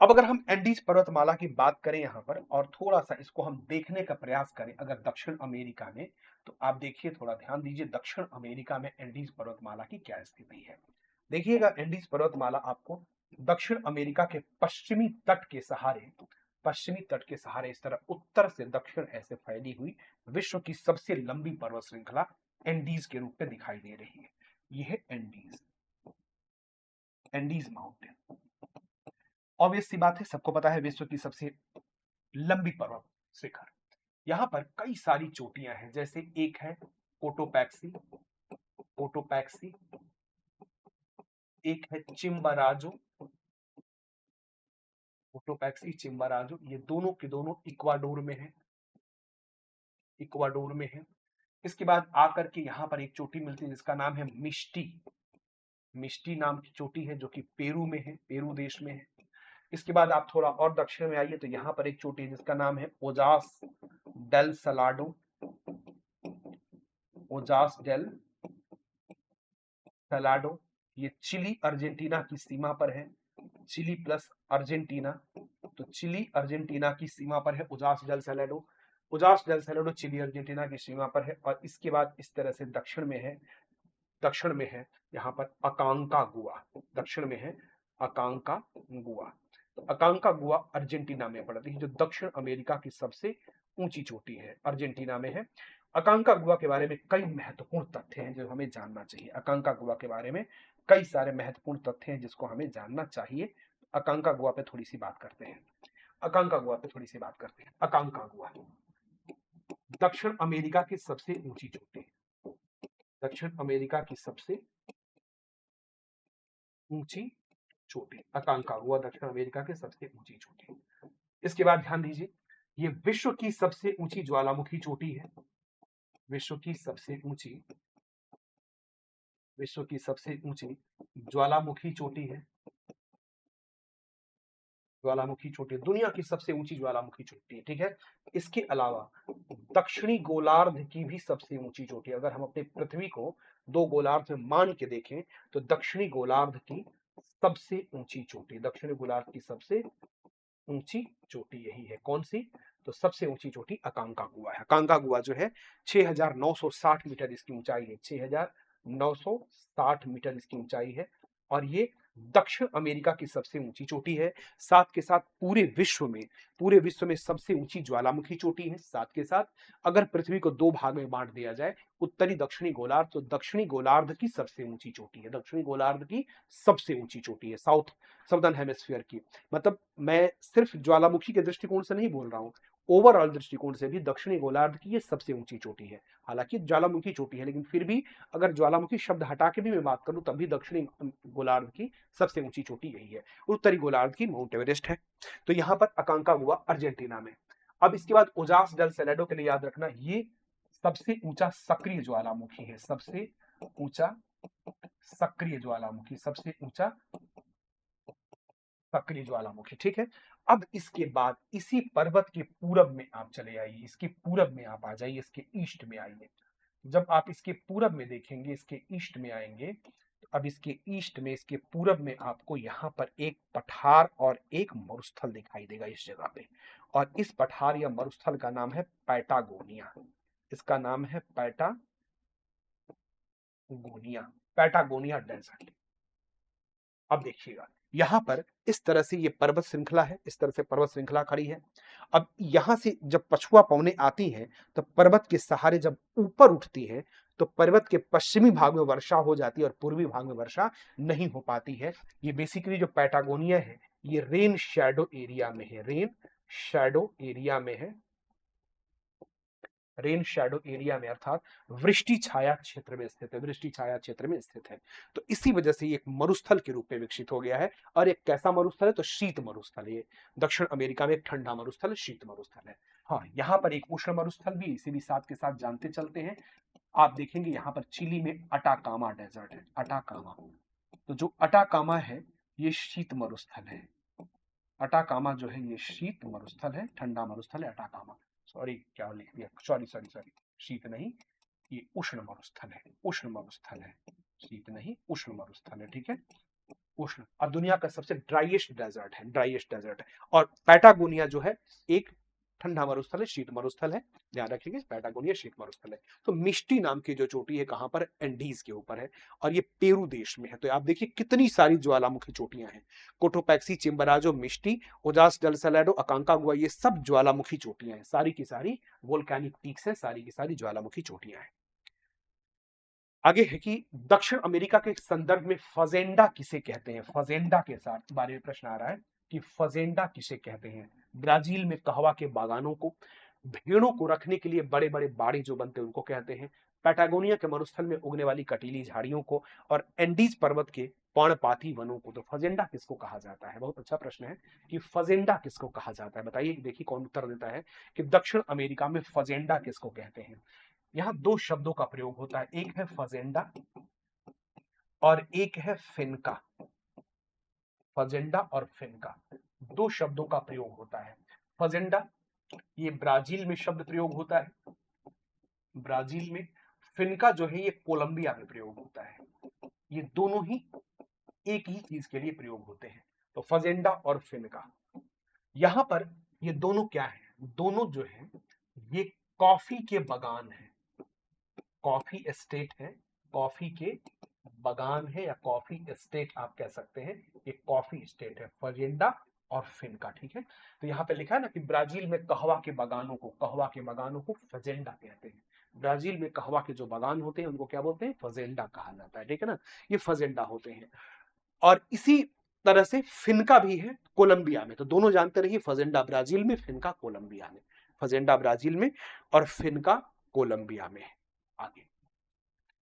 अब अगर हम एंडीज पर्वतमाला की बात करें यहां पर और थोड़ा सा इसको हम देखने का प्रयास करें अगर दक्षिण अमेरिका में, तो आप देखिए, थोड़ा ध्यान दीजिए दक्षिण अमेरिका में एंडीज पर्वतमाला की क्या स्थिति है। देखिएगा एंडीज पर्वतमाला आपको दक्षिण अमेरिका के पश्चिमी तट के सहारे, पश्चिमी तट के सहारे इस तरह उत्तर से दक्षिण ऐसे फैली हुई विश्व की सबसे लंबी पर्वत श्रृंखला एंडीज के रूप में दिखाई दे रही है। यह है एंडीज, एंडीज माउंटेन। ऑब्वियस सी बात है, सबको पता है विश्व की सबसे लंबी पर्वत शिखर। यहां पर कई सारी चोटियां हैं, जैसे एक है कोटोपैक्सी, कोटोपैक्सी, एक है चिम्बाराजो, कोटोपैक्सी चिम्बाराजो, ये दोनों के दोनों इक्वाडोर में है, इक्वाडोर में है। इसके बाद आकर के यहाँ पर एक चोटी मिलती है जिसका नाम है मिष्टी, मिष्टी नाम की चोटी है जो कि पेरू में है, पेरू देश में है। इसके बाद आप थोड़ा और दक्षिण में आइए तो यहाँ पर एक चोटी है जिसका नाम है Ojos del Salado, Ojos del Salado, ये चिली अर्जेंटीना की सीमा पर है, चिली प्लस अर्जेंटीना, तो चिली अर्जेंटीना की सीमा पर है Ojos del Salado, Ojos del Salado Chile Argentina की सीमा पर है। और इसके बाद इस तरह से दक्षिण में है, दक्षिण में है यहाँ पर अकांकागुआ, दक्षिण में है अकांकागुआ। तो अकांकागुआ अर्जेंटीना में पड़ती है, जो दक्षिण अमेरिका की सबसे ऊंची चोटी है, अर्जेंटीना में है। अकांकागुआ के बारे में कई महत्वपूर्ण तथ्य हैं जो हमें जानना चाहिए। अकांकागुआ के बारे में कई सारे महत्वपूर्ण तथ्य हैं जिसको हमें जानना चाहिए। अकांकागुआ पे थोड़ी सी बात करते हैं, अकांकागुआ पे थोड़ी सी बात करते हैं। अकांकागुआ दक्षिण अमेरिका की सबसे ऊंची चोटी, दक्षिण अमेरिका की सबसे ऊंची चोटी अकांकागुआ दक्षिण अमेरिका की सबसे ऊंची चोटी। इसके बाद ध्यान दीजिए, ये विश्व की सबसे ऊंची ज्वालामुखी चोटी है, विश्व की सबसे ऊंची, विश्व की सबसे ऊंची ज्वालामुखी चोटी है, ज्वालामुखी चोटी दुनिया की सबसे ऊंची ज्वालामुखी चोटी है, ठीक है। इसके अलावा दक्षिणी गोलार्ध की भी सबसे ऊंची चोटी, अगर हम अपने पृथ्वी को दो गोलार्ध में मान के देखें तो दक्षिणी गोलार्ध की सबसे ऊंची चोटी, दक्षिणी गोलार्ध की सबसे ऊंची चोटी यही है। कौन सी? तो सबसे ऊंची चोटी अकांकागुआ है। अकांकागुआ जो है 6,960 मीटर इसकी ऊंचाई है, 6,960 मीटर इसकी ऊंचाई है और ये दक्षिण अमेरिका की सबसे ऊंची चोटी है। साथ के साथ पूरे विश्व में सबसे ऊंची ज्वालामुखी चोटी है। साथ के साथ अगर पृथ्वी को दो भाग में बांट दिया जाए, उत्तरी दक्षिणी गोलार्ध, तो दक्षिणी गोलार्ध की सबसे ऊंची चोटी है, दक्षिणी गोलार्ध की सबसे ऊंची चोटी है, साउदर्न हेमिस्फीयर की। मतलब मैं सिर्फ ज्वालामुखी के दृष्टिकोण से नहीं बोल रहा हूं, ओवरऑल दृष्टिकोण से भी दक्षिणी गोलार्ध की ये सबसे ऊंची चोटी है। हालांकि ज्वालामुखी चोटी है, लेकिन फिर भी अगर ज्वालामुखी शब्द हटा के भी मैं बात करूं तब भी दक्षिणी गोलार्ध की सबसे ऊंची चोटी यही है। उत्तरी गोलार्ध की माउंट एवरेस्ट है। तो यहां पर अकांकागुआ अर्जेंटीना में। अब इसके बाद ओजास डेल सैलाडो के लिए याद रखना, ये सबसे ऊंचा सक्रिय ज्वालामुखी है, सबसे ऊंचा सक्रिय ज्वालामुखी, सबसे ऊंचा सक्रिय ज्वालामुखी, ठीक है। अब इसके बाद इसी पर्वत के पूरब में आप चले आइए, इसके पूरब में आप आ जाइए, इसके ईस्ट में आइए। जब आप इसके पूरब में देखेंगे, इसके ईस्ट में आएंगे, तो अब इसके ईस्ट में, इसके पूरब में आपको यहाँ पर एक पठार और एक मरुस्थल दिखाई देगा इस जगह पे। और इस पठार या मरुस्थल का नाम है पैटागोनिया, इसका नाम है पैटागोनिया, पैटागोनिया डेजर्ट। अब देखिएगा यहां पर इस तरह से ये पर्वत श्रृंखला है, इस तरह से पर्वत श्रृंखला खड़ी है। अब यहां से जब पछुआ पवनें आती हैं तो पर्वत के सहारे जब ऊपर उठती है तो पर्वत के पश्चिमी भाग में वर्षा हो जाती है और पूर्वी भाग में वर्षा नहीं हो पाती है। ये बेसिकली जो पैटागोनिया है ये रेन शैडो एरिया में है, रेन शैडो एरिया में है, रेन शैडो एरिया में अर्थात वृष्टि छाया क्षेत्र में स्थित है, वृष्टि छाया क्षेत्र में स्थित है। तो इसी वजह से ये एक मरुस्थल के रूप में विकसित हो गया है। और एक कैसा मरुस्थल है? तो शीत मरुस्थल है। ये दक्षिण अमेरिका में एक ठंडा मरुस्थल है, शीत मरुस्थल है। हाँ, यहाँ पर एक उष्ण मरुस्थल भी, इसे भी साथ के साथ जानते चलते हैं। आप देखेंगे यहाँ पर चिली में अटाकामा डेजर्ट है, अटाकामा। तो जो अटाकामा है ये शीत मरुस्थल है, अटाकामा जो है ये शीत मरुस्थल है, ठंडा मरुस्थल है अटाकामा। सॉरी, क्या लिख दिया, सॉरी सॉरी सॉरी, शीत नहीं, ये उष्ण मरुस्थल है, उष्ण मरुस्थल है, शीत नहीं उष्ण मरुस्थल है, ठीक है, उष्ण। और दुनिया का सबसे ड्राइएस्ट डेजर्ट है, ड्राइएस्ट डेजर्ट है। और पैटागोनिया जो है एक ठंडा मरुस्थल है, शीत मरुस्थल है, ध्यान रखिएगा, पैटागोनिया शीत मरुस्थल है। तो मिष्टी नाम की जो चोटी है कहां पर? एंडीज के ऊपर है और ये पेरू देश में है। तो आप देखिए कितनी सारी ज्वालामुखी चोटियां हैं, कोटोपैक्सी, चिम्बराजो, मिष्टी, ओजास डेल सैलाडो, अकांकागुआ, ये सब ज्वालामुखी चोटियां हैं, सारी की सारी वोल्केनिक पीक्स हैं, सारी की सारी ज्वालामुखी चोटियां हैं। आगे है कि दक्षिण अमेरिका के संदर्भ में फजेंडा किसे कहते हैं? फजेंडा के साथ बारे में प्रश्न आ रहा है कि फजेंडा किसे कहते हैं? ब्राजील में कहवा के बागानों को, भेड़ों को रखने के लिए बड़े बड़े बाड़े जो बनते हैं उनको कहते हैं। पैटागोनिया के मरुस्थल में उगने वाली कटीली झाड़ियों को और एंडीज पर्वत के पर्णपाती वनों को। तो फजेंडा किसको कहा जाता है? बहुत अच्छा प्रश्न है कि फजेंडा किसको कहा जाता है, बताइए। देखिए कौन उत्तर देता है कि दक्षिण अमेरिका में फजेंडा किसको कहते हैं। यहाँ दो शब्दों का प्रयोग होता है, एक है फजेंडा और एक है फिनका। फजेंडा और फिनका दो शब्दों का प्रयोग होता है। फजेंडा ये ब्राजील में शब्द प्रयोग होता है, ब्राजील में। फिनका जो है ये कोलंबिया में प्रयोग होता है। ये दोनों ही एक ही चीज के लिए प्रयोग होते हैं। तो फजेंडा और फिनका, यहां पर ये दोनों क्या है? दोनों जो है ये कॉफी के बागान है, कॉफी एस्टेट है, कॉफी के बागान है या कॉफी एस्टेट आप कह सकते हैं। ये कॉफी एस्टेट है फजेंडा और फिनका, ठीक है। तो यहाँ पे लिखा है ना कि ब्राजील में कहवा के बागानों को फजेंडा कहते हैं। ब्राजील में कहवा के जो बागान होते हैं उनको क्या बोलते हैं? फजेंडा कहा जाता है, ठीक है ना। ये फजेंडा होते हैं। और इसी तरह से फिनका भी है कोलंबिया में। तो दोनों जानते रहिए, फजेंडा ब्राजील में, फिनका कोलंबिया में। फजेंडा ब्राजील में और फिनका कोलंबिया में। आगे,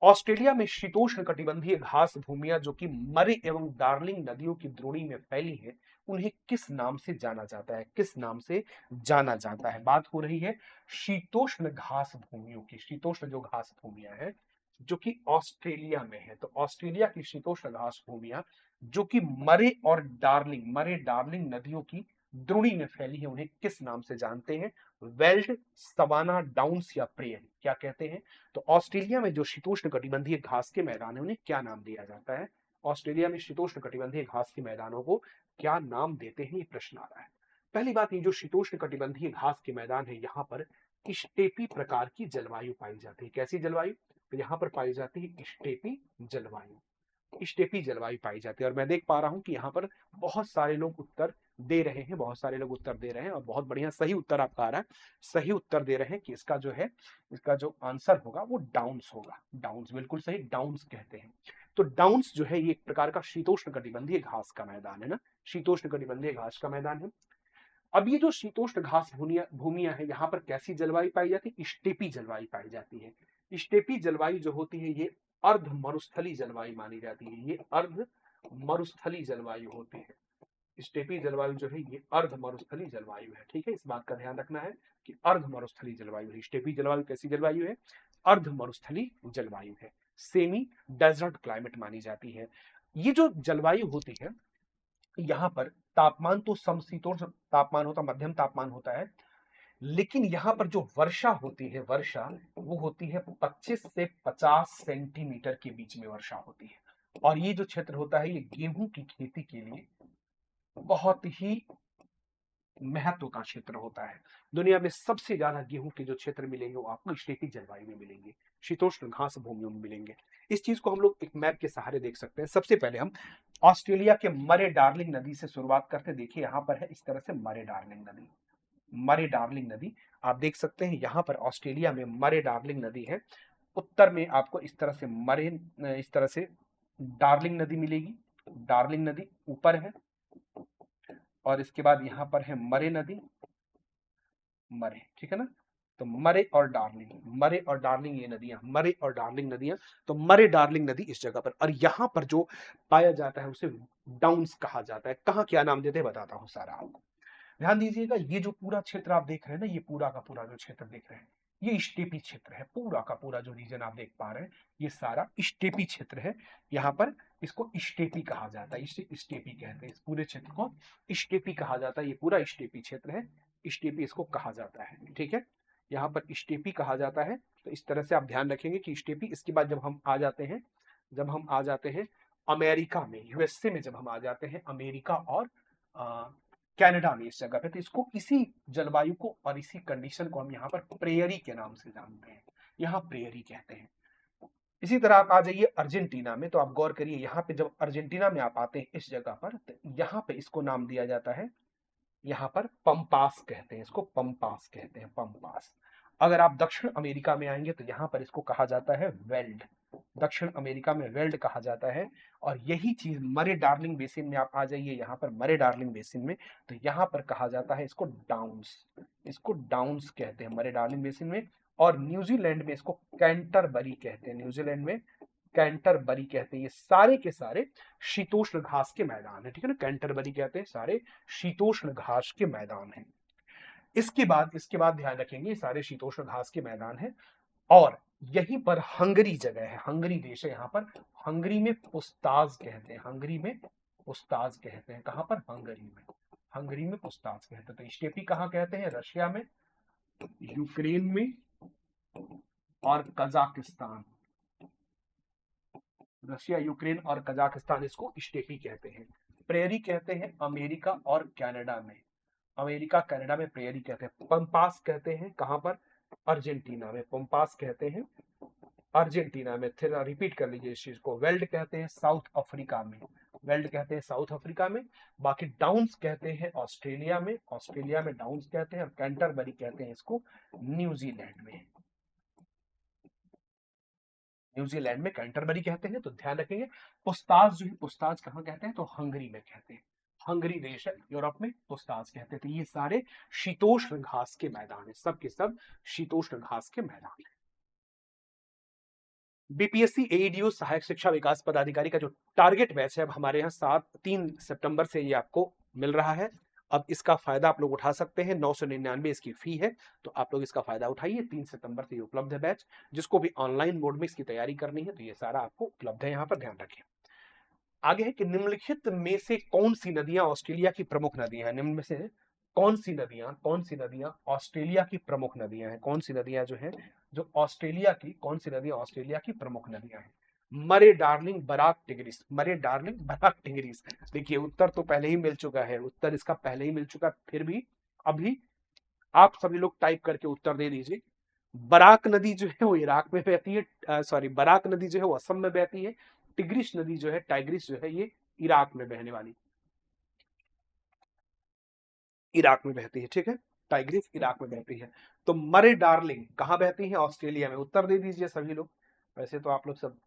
ऑस्ट्रेलिया में शीतोष्ण कटिबंधीय घास भूमियां जो कि मरे एवं डार्लिंग नदियों की द्रोणी में फैली है, उन्हें किस नाम से जाना जाता है? किस नाम से जाना जाता है? बात हो रही है शीतोष्ण घास भूमियों की। शीतोष्ण जो घास भूमियां हैं जो कि ऑस्ट्रेलिया में है, तो ऑस्ट्रेलिया की शीतोष्ण घास भूमियां जो कि मरे डार्लिंग नदियों की द्रोणी में फैली है, उन्हें किस नाम से जानते हैं? वेल्ड, सवाना, डाउन्स या प्रेयरी, क्या कहते हैं? तो ऑस्ट्रेलिया में जो शीतोष्ण कटिबंधीय घास के मैदान है उन्हें क्या नाम दिया जाता है? ऑस्ट्रेलिया में शीतोष्ण कटिबंधीय घास के मैदानों को क्या नाम देते हैं? ये प्रश्न आ रहा है। पहली बात, ये जो शीतोष्ण कटिबंधीय घास के मैदान है यहाँ पर स्टेपी प्रकार की जलवायु पाई जाती है। कैसी जलवायु? तो यहाँ पर पाई जाती है स्टेपी जलवायु। स्टेपी जलवायु पाई जाती है। और मैं देख पा रहा हूं कि यहाँ पर बहुत सारे लोग उत्तर दे रहे हैं, बहुत सारे लोग उत्तर दे रहे हैं और बहुत बढ़िया सही उत्तर आपका आ रहा है। सही उत्तर दे रहे हैं कि इसका जो है, इसका जो आंसर होगा वो डाउन्स होगा। डाउन्स, बिल्कुल सही, डाउन्स कहते हैं। तो डाउन्स जो है ये एक प्रकार का शीतोष्ण कटिबंधीय घास का मैदान है ना, शीतोष्ण कटिबंधीय घास का मैदान है। अब ये जो शीतोष्ण घास भूमियां है यहाँ पर कैसी जलवायु पाई जाती है? स्टेपी जलवायु पाई जाती है। स्टेपी जलवायु जो होती है ये अर्ध मरुस्थली जलवायु मानी जाती है। ये अर्ध मरुस्थली जलवायु होती है। स्टेपी जलवायु जो है ये अर्ध मरुस्थली जलवायु है, ठीक है। इस बात का ध्यान रखना है कि अर्ध मरुस्थली जलवायु है। स्टेपी जलवायु कैसी जलवायु है? अर्ध मरुस्थली जलवायु है। सेमी डेजर्ट क्लाइमेट मानी जाती है। ये जो जलवायु होती है यहाँ पर तापमान तो समशीतोष्ण तापमान होता, मध्यम तापमान होता है, लेकिन यहाँ पर जो वर्षा होती है, वर्षा वो होती है 25 से 50 सेंटीमीटर के बीच में वर्षा होती है। और ये जो क्षेत्र होता है ये गेहूं की खेती के लिए बहुत ही महत्व का क्षेत्र होता है। दुनिया में सबसे ज्यादा गेहूं के जो क्षेत्र मिलेंगे वो आपको स्टेपी जलवायु में मिलेंगे, शीतोष्ण घास भूमियों में मिलेंगे। इस चीज को हम लोग एक मैप के सहारे देख सकते हैं। सबसे पहले हम ऑस्ट्रेलिया के मरे डार्लिंग नदी से शुरुआत करते हैं। देखिए यहाँ पर है इस तरह से मरे डार्लिंग नदी, मरे डार्लिंग नदी आप देख सकते हैं। यहाँ पर ऑस्ट्रेलिया में मरे डार्लिंग नदी है। उत्तर में आपको इस तरह से इस तरह से डार्लिंग नदी मिलेगी। डार्लिंग नदी ऊपर है और इसके बाद यहाँ पर है मरे नदी, मरे, ठीक है ना। तो मरे और डार्लिंग ये नदियां, मरे और डार्लिंग नदियां। तो मरे डार्लिंग नदी इस जगह पर, और यहां पर जो पाया जाता है उसे डाउन्स कहा जाता है। कहां क्या नाम देते हैं बताता हूं सारा आपको। ध्यान दीजिएगा, ये जो पूरा क्षेत्र आप देख रहे हैं ना, ये पूरा का पूरा जो क्षेत्र देख रहे हैं ये स्टेपी क्षेत्र है। पूरा का पूरा जो रीजन आप देख पा रहे हैं ये सारा स्टेपी क्षेत्र है। यहाँ पर इसको स्टेपी कहा जाता है, इसे स्टेपी कहते हैं। इस पूरे क्षेत्र को स्टेपी कहा जाता है। ये पूरा स्टेपी क्षेत्र है, स्टेपी इसको कहा जाता है, ठीक है। यहाँ पर स्टेपी कहा जाता है। तो इस तरह से आप ध्यान रखेंगे कि स्टेपी। इसके बाद जब हम आ जाते हैं, अमेरिका में, यूएसए में, जब हम आ जाते हैं अमेरिका और कनाडा में इस जगह पे, तो इसको इसी जलवायु को और इसी कंडीशन को हम यहाँ पर प्रेयरी के नाम से जानते हैं। यहाँ प्रेयरी कहते हैं। इसी तरह आप आ जाइए अर्जेंटीना में, तो आप गौर करिए यहाँ पे जब अर्जेंटीना में आप आते हैं इस जगह पर, तो यहाँ पे इसको नाम दिया जाता है, यहाँ पर पंपास कहते हैं, इसको पंपास कहते हैं, पंपास। अगर आप दक्षिण अमेरिका में आएंगे तो यहाँ पर इसको कहा जाता है वेल्ड। दक्षिण अमेरिका में वेल्ड कहा जाता है। और यही चीज मरे डार्लिंग बेसिन में आप आ जाइए, यहाँ पर मरे डार्लिंग बेसिन में, तो यहाँ पर कहा जाता है इसको डाउन्स। इसको डाउन्स कहते हैं मरे डार्लिंग बेसिन में। और न्यूजीलैंड में इसको कैंटरबरी कहते हैं। न्यूजीलैंड में कैंटरबरी कहते हैं। ये सारे के सारे शीतोष्ण घास के मैदान है, ठीक है ना। कैंटरबरी कहते हैं, सारे शीतोष्ण घास के मैदान हैं। इसके बाद ध्यान रखेंगे, सारे शीतोष्ण घास के मैदान हैं। और यहीं पर हंगरी जगह है, हंगरी देश है यहाँ पर। हंगरी में पुस्ताज कहते हैं, हंगरी में पुस्ताज कहते हैं। कहां पर? हंगरी में। हंगरी में पुस्ताज कहते हैं। तो स्टेपी कहाँ कहते हैं? रशिया में, यूक्रेन में और कजाकिस्तान। रशिया, यूक्रेन और कजाकिस्तान इसको स्टेपी कहते हैं। प्रेरी कहते हैं अमेरिका और कनाडा में। अमेरिका कनाडा में प्रेरी कहते हैं। पंपास कहते हैं कहां पर? अर्जेंटीना में। पंपास कहते हैं अर्जेंटीना में। फिर रिपीट कर लीजिए इस चीज को। वेल्ड कहते हैं साउथ अफ्रीका में। वेल्ड कहते हैं साउथ अफ्रीका में। बाकी डाउन्स कहते हैं ऑस्ट्रेलिया में। ऑस्ट्रेलिया में डाउन्स कहते हैं। और कैंटरबरी कहते हैं इसको न्यूजीलैंड में। न्यूजीलैंड में कैंटरबरी कहते हैं। तो ध्यान रखेंगे, पुस्ताज जो है, पुस्ताज कहाँ कहते हैं? तो हंगरी में कहते हैं। हंगरी देश है यूरोप में, पुस्ताज कहते हैं। तो ये सारे शीतोष्ण घास के मैदान है, सब के सब शीतोष्ण घास के मैदान है। बीपीएससी एईडीओ सहायक शिक्षा विकास पदाधिकारी का जो टारगेट बैच है, अब हमारे यहाँ 3 सितंबर से ये आपको मिल रहा है। अब इसका फायदा आप लोग उठा सकते हैं। 999 इसकी फी है, तो आप लोग इसका फायदा उठाइए। 3 सितंबर से ये उपलब्ध है बैच। जिसको भी ऑनलाइन मोड में इसकी तैयारी करनी है, तो ये सारा आपको उपलब्ध है यहाँ पर, ध्यान रखिए। आगे है कि निम्नलिखित में से कौन सी नदियां ऑस्ट्रेलिया की प्रमुख नदियां हैं? निम्न में से कौन सी नदियां ऑस्ट्रेलिया की प्रमुख नदियां हैं? कौन सी नदियां जो है, जो ऑस्ट्रेलिया की, कौन सी नदियां ऑस्ट्रेलिया की प्रमुख नदियां हैं? Murray Darling, Barak, Tigris. Murray Darling, Barak, Tigris. देखिए उत्तर तो पहले ही मिल चुका है, उत्तर इसका पहले ही मिल चुका है, फिर भी अभी आप सभी लोग टाइप करके उत्तर दे दीजिए। बराक नदी जो है वो इराक में बहती है, सॉरी, बराक नदी जो है वो असम में बहती है। टिग्रिस नदी जो है, टाइग्रिस जो है, ये इराक में बहने वाली, इराक में बहती है, ठीक है। टाइग्रिस इराक में बहती है। तो मरे डार्लिंग कहां बहती है? ऑस्ट्रेलिया में। उत्तर दे दीजिए सभी लोग। वैसे तो आप लोग सब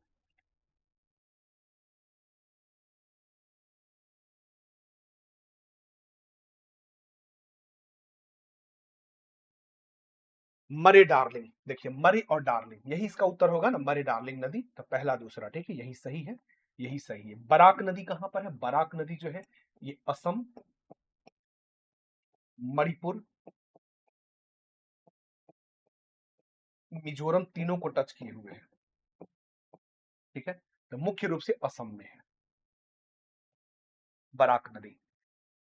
मरे डार्लिंग, देखिए मरे और डार्लिंग, यही इसका उत्तर होगा ना, मरे डार्लिंग नदी। तो पहला दूसरा ठीक है, यही सही है, यही सही है। बराक नदी कहां पर है? बराक नदी जो है ये असम, मणिपुर, मिजोरम तीनों को टच किए हुए है, ठीक है। तो मुख्य रूप से असम में है बराक नदी।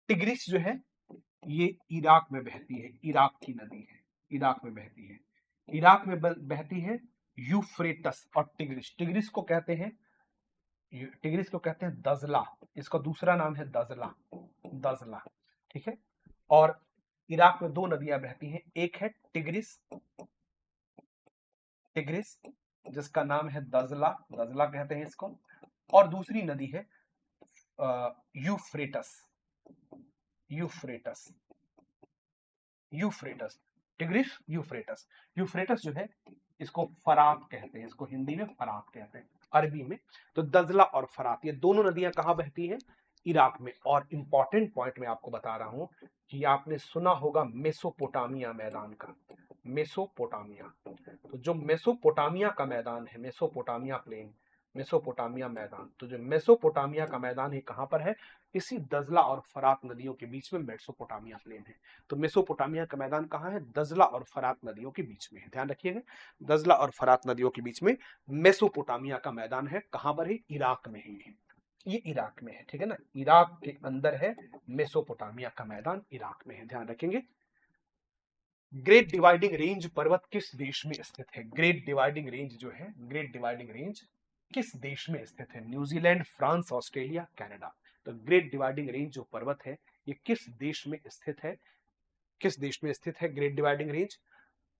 टिग्रिस जो है ये इराक में बहती है, इराक की नदी है, इराक में बहती है, इराक में बहती है। यूफ्रेटस। और टिग्रिस, टिग्रिस को कहते हैं दजला। इसका दूसरा नाम है दजला, दजला, ठीक है। और इराक में दो नदियां बहती हैं, एक है टिग्रिस, टिग्रिस जिसका नाम है दजला, दजला कहते हैं इसको। और दूसरी नदी है Euphrates, Euphrates, Euphrates. Tigris, Euphrates. Euphrates जो है इसको फरात कहते हैं, इसको हिंदी में फरात कहते हैं, अरबी में। तो दजला और फरात ये दोनों नदियां कहां बहती हैं? इराक में। और इंपॉर्टेंट पॉइंट मैं आपको बता रहा हूं कि आपने सुना होगा मेसोपोटामिया मैदान का, मेसोपोटामिया। तो जो मेसोपोटामिया का मैदान है, मेसोपोटामिया प्लेन, मेसोपोटामिया मैदान, तो जो मेसोपोटामिया का मैदान है कहां पर है? इसी दजला और फरात नदियों के बीच में मेसोपोटामिया प्लेन है। तो मेसोपोटामिया का मैदान कहां है? दजला और फरात नदियों के बीच में है, ध्यान रखिएगा। दजला और फरात नदियों के बीच में मेसोपोटामिया का मैदान है। कहां पर है? इराक में है ये इराक में है, ठीक है ना। इराक के अंदर है मेसोपोटामिया का मैदान, इराक में है, ध्यान रखेंगे। ग्रेट डिवाइडिंग रेंज पर्वत किस देश में स्थित है? ग्रेट डिवाइडिंग रेंज जो है, ग्रेट डिवाइडिंग रेंज किस देश में स्थित है? New Zealand, France, Australia, Canada. तो ग्रेट डिवाइडिंग रेंज जो पर्वत है ये किस देश में स्थित है? किस देश में स्थित है great Dividing range?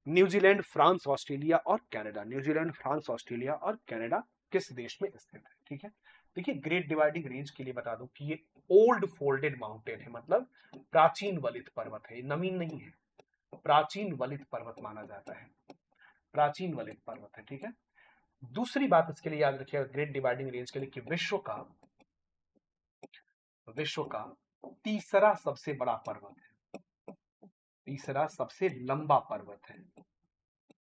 New Zealand, France, Australia और कनाडा। न्यूजीलैंड, फ्रांस, ऑस्ट्रेलिया और कनाडा किस देश में स्थित है, ठीक है। देखिए ग्रेट डिवाइडिंग रेंज के लिए बता दूं कि ये ओल्ड फोल्डेड माउंटेन है, मतलब प्राचीन वलित पर्वत है, ये नवीन नहीं है, प्राचीन वलित पर्वत माना जाता है, प्राचीन वलित पर्वत है, ठीक है। दूसरी बात इसके लिए याद रखिएगा ग्रेट डिवाइडिंग रेंज के लिए कि विश्व का तीसरा सबसे बड़ा पर्वत है, तीसरा सबसे लंबा पर्वत है,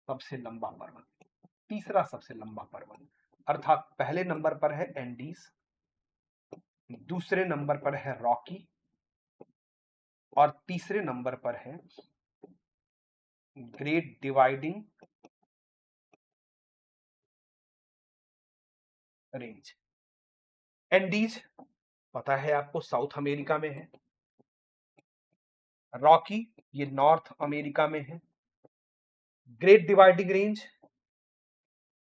सबसे लंबा पर्वत, तीसरा सबसे लंबा पर्वत, अर्थात पहले नंबर पर है एंडीज, दूसरे नंबर पर है रॉकी और तीसरे नंबर पर है ग्रेट डिवाइडिंग रेंज। एंडीज पता है आपको साउथ अमेरिका में है, रॉकी ये नॉर्थ अमेरिका में है, ग्रेट डिवाइडिंग रेंज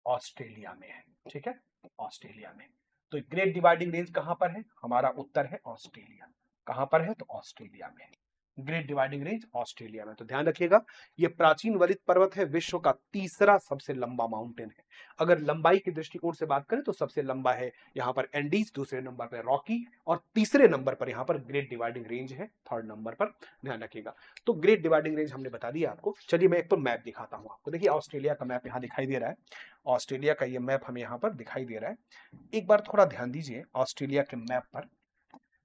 ऑस्ट्रेलिया में है। ठीक है, ऑस्ट्रेलिया में। तो ग्रेट डिवाइडिंग रेंज कहां पर है? हमारा उत्तर है ऑस्ट्रेलिया। कहां पर है? तो ऑस्ट्रेलिया में है। ग्रेट डिवाइडिंग रेंज ऑस्ट्रेलिया में। तो ध्यान रखिएगा, ये प्राचीन वलित पर्वत है, विश्व का तीसरा सबसे लंबा माउंटेन है। अगर लंबाई के दृष्टिकोण से बात करें तो सबसे लंबा है यहाँ पर एंडीज, दूसरे नंबर पर रॉकी और तीसरे नंबर पर यहाँ पर ग्रेट डिवाइडिंग रेंज है, थर्ड नंबर पर। ध्यान रखिएगा। तो ग्रेट डिवाइडिंग रेंज हमने बता दिया आपको। चलिए मैं एक तो मैप दिखाता हूँ आपको। देखिए ऑस्ट्रेलिया का मैप यहाँ दिखाई दे रहा है, ऑस्ट्रेलिया का ये मैप हमें यहाँ पर दिखाई दे रहा है। एक बार थोड़ा ध्यान दीजिए ऑस्ट्रेलिया के मैप पर।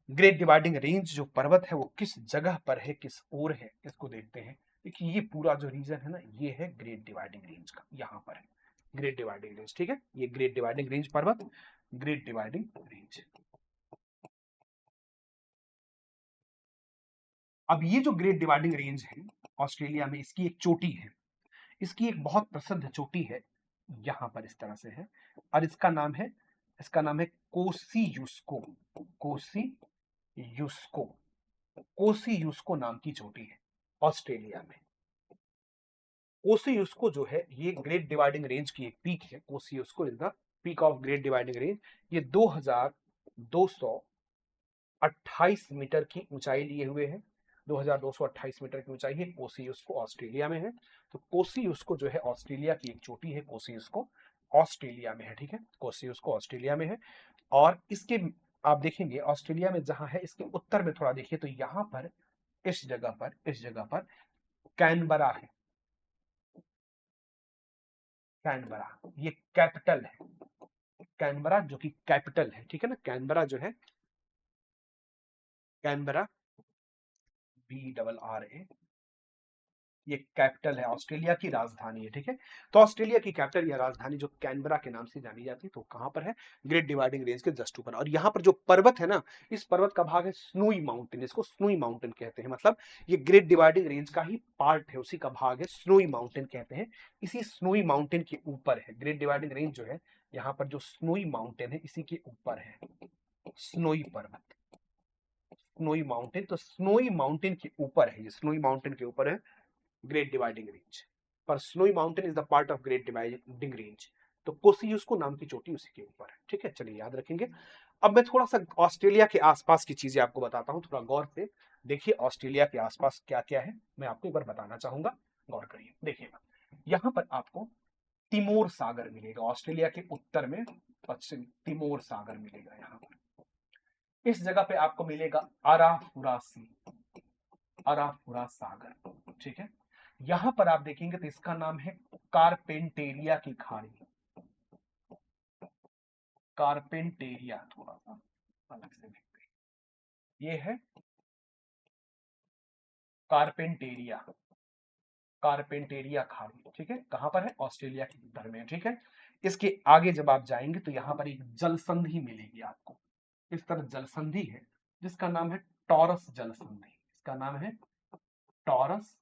ग्रेट डिवाइडिंग रेंज जो पर्वत है वो किस जगह पर है, किस ओर है, इसको देखते हैं। देखिए ये पूरा जो रीजन है ना, ये है ग्रेट डिवाइडिंग रेंज का, यहाँ पर है ग्रेट डिवाइडिंग रेंज। ठीक है, ये ग्रेट डिवाइडिंग रेंज पर्वत, ग्रेट डिवाइडिंग रेंज। अब ये जो ग्रेट डिवाइडिंग रेंज है ऑस्ट्रेलिया में, इसकी एक चोटी है, इसकी एक बहुत प्रसिद्ध चोटी है, यहां पर इस तरह से है, और इसका नाम है कोसी यूस्को। कोसी यूस्को, कोसी यूस्को नाम की चोटी है ऑस्ट्रेलिया में। कोसी यूस्को जो है ये ग्रेट डिवाइडिंग रेंज की एक पीक है। Kosciuszko is the peak of Great Dividing Range. ये 2228 मीटर की ऊंचाई लिए हुए है। 2228 मीटर की ऊंचाई है। कोसी यूस्को ऑस्ट्रेलिया में है। तो कोसी यूस्को जो है ऑस्ट्रेलिया की एक चोटी है। कोसी यूस्को ऑस्ट्रेलिया में है। ठीक है, कोसी यूस्को ऑस्ट्रेलिया में है। और इसके आप देखेंगे ऑस्ट्रेलिया में जहां है, इसके उत्तर में थोड़ा देखिए तो यहां पर इस जगह पर कैनबरा है। कैनबरा ये कैपिटल है, कैनबरा जो कि कैपिटल है। ठीक है ना, कैनबरा जो है, कैनबरा BRRA, ये कैपिटल है, ऑस्ट्रेलिया की राजधानी है। ठीक है, तो ऑस्ट्रेलिया की कैपिटल या राजधानी जो कैनबरा के नाम से जानी जाती है, तो कहां पर है? ग्रेट डिवाइडिंग रेंज के जस्ट ऊपर। और यहाँ पर जो पर्वत है ना, इस पर्वत का भाग है स्नोई माउंटेन, इसको स्नोई माउंटेन कहते हैं। मतलब ये ग्रेट डिवाइडिंग रेंज का ही पार्ट है, उसी का भाग है, स्नोई माउंटेन कहते हैं। इसी स्नोई माउंटेन के ऊपर है ग्रेट डिवाइडिंग रेंज जो है, यहाँ पर जो स्नोई माउंटेन है इसी के ऊपर है स्नोई पर्वत, स्नोई माउंटेन। तो स्नोई माउंटेन के ऊपर है, ये स्नोई माउंटेन के ऊपर है ग्रेट डिवाइडिंग रेंज। पर snowy mountain is the part of Great Dividing range. तो कोसी यूस्को नाम की चोटी उसी के ऊपर है। ठीक है, चलिए याद रखेंगे। अब मैं थोड़ा सा ऑस्ट्रेलिया के आसपास की चीजें आपको बताता हूं, थोड़ा गौर से देखिए ऑस्ट्रेलिया के आसपास क्या क्या है, मैं आपको एक बार बताना चाहूंगा, गौर करिए। देखिएगा यहां पर आपको तिमोर सागर मिलेगा, ऑस्ट्रेलिया के उत्तर में पश्चिम तिमोर सागर मिलेगा। यहाँ पर इस जगह पे आपको मिलेगा अराफुरा सी, अराफुरा सागर। ठीक है, यहां पर आप देखेंगे तो इसका नाम है कारपेंटेरिया की खाड़ी, कारपेंटेरिया। थोड़ा सा अलग से देखते हैं, ये है कारपेंटेरिया, कारपेंटेरिया खाड़ी। ठीक है, कहां पर है? ऑस्ट्रेलिया के उत्तर में। ठीक है, इसके आगे जब आप जाएंगे तो यहां पर एक जलसंधि मिलेगी आपको, इस तरह जलसंधि है जिसका नाम है टॉरस जलसंधि। इसका नाम है टॉरस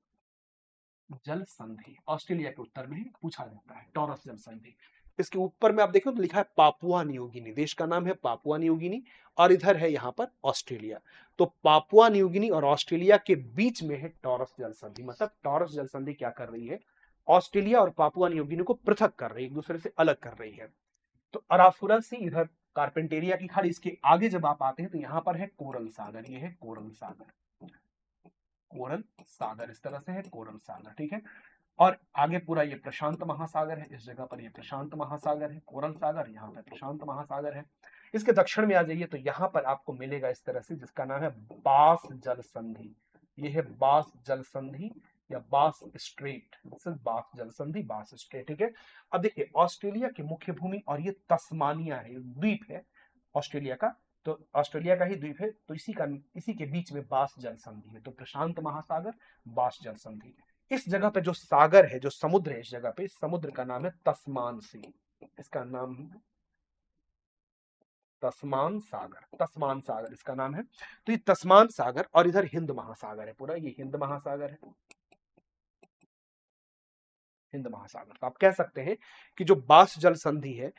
जल संधि, ऑस्ट्रेलिया के उत्तर में ही पूछा जाता है टॉरस जल संधि। इसके ऊपर में आप देखो तो लिखा है पापुआ न्यूगिनी, देश का नाम है पापुआ न्यूगिनी, और इधर है यहाँ पर ऑस्ट्रेलिया। तो पापुआ न्यूगिनी और ऑस्ट्रेलिया के बीच में है टॉरस जल संधि। मतलब टॉरस जल संधि क्या कर रही है? ऑस्ट्रेलिया और पापुआ न्यूगिनी को पृथक कर रही है, एक दूसरे से अलग कर रही है। तो अराफुरा से इधर कारपेंटेरिया की खाड़ी, इसके आगे जब आप आते हैं तो यहाँ पर है कोरल सागर, ये है कोरल सागर, कोरल सागर इस तरह से है कोरल सागर। ठीक है, और आगे पूरा ये प्रशांत महासागर है, इस जगह पर ये प्रशांत महासागर है, कोरल सागर, यहाँ पर प्रशांत महासागर है। इसके दक्षिण में आ जाइए तो यहाँ पर आपको मिलेगा इस तरह से, जिसका नाम है बास जल संधि। ये है बास जल संधि या बास स्ट्रेट, बास जल संधि, बास स्ट्रेट। ठीक है, अब देखिए ऑस्ट्रेलिया की मुख्य भूमि, और ये तस्मानिया है, द्वीप है ऑस्ट्रेलिया का, तो ऑस्ट्रेलिया का ही द्वीप है, तो इसी के बीच में बास जल संधि है। तो प्रशांत महासागर, बास जल संधि, इस जगह पे जो सागर है, जो समुद्र है, इस जगह पे, इस समुद्र का नाम है तस्मान सी। इसका नाम है तस्मान सागर, तस्मान सागर इसका नाम है। तो ये तस्मान सागर और इधर हिंद महासागर है पूरा, ये हिंद महासागर है, हिंद महासागर। तो आप कह सकते हैं कि जो बास जल संधि है,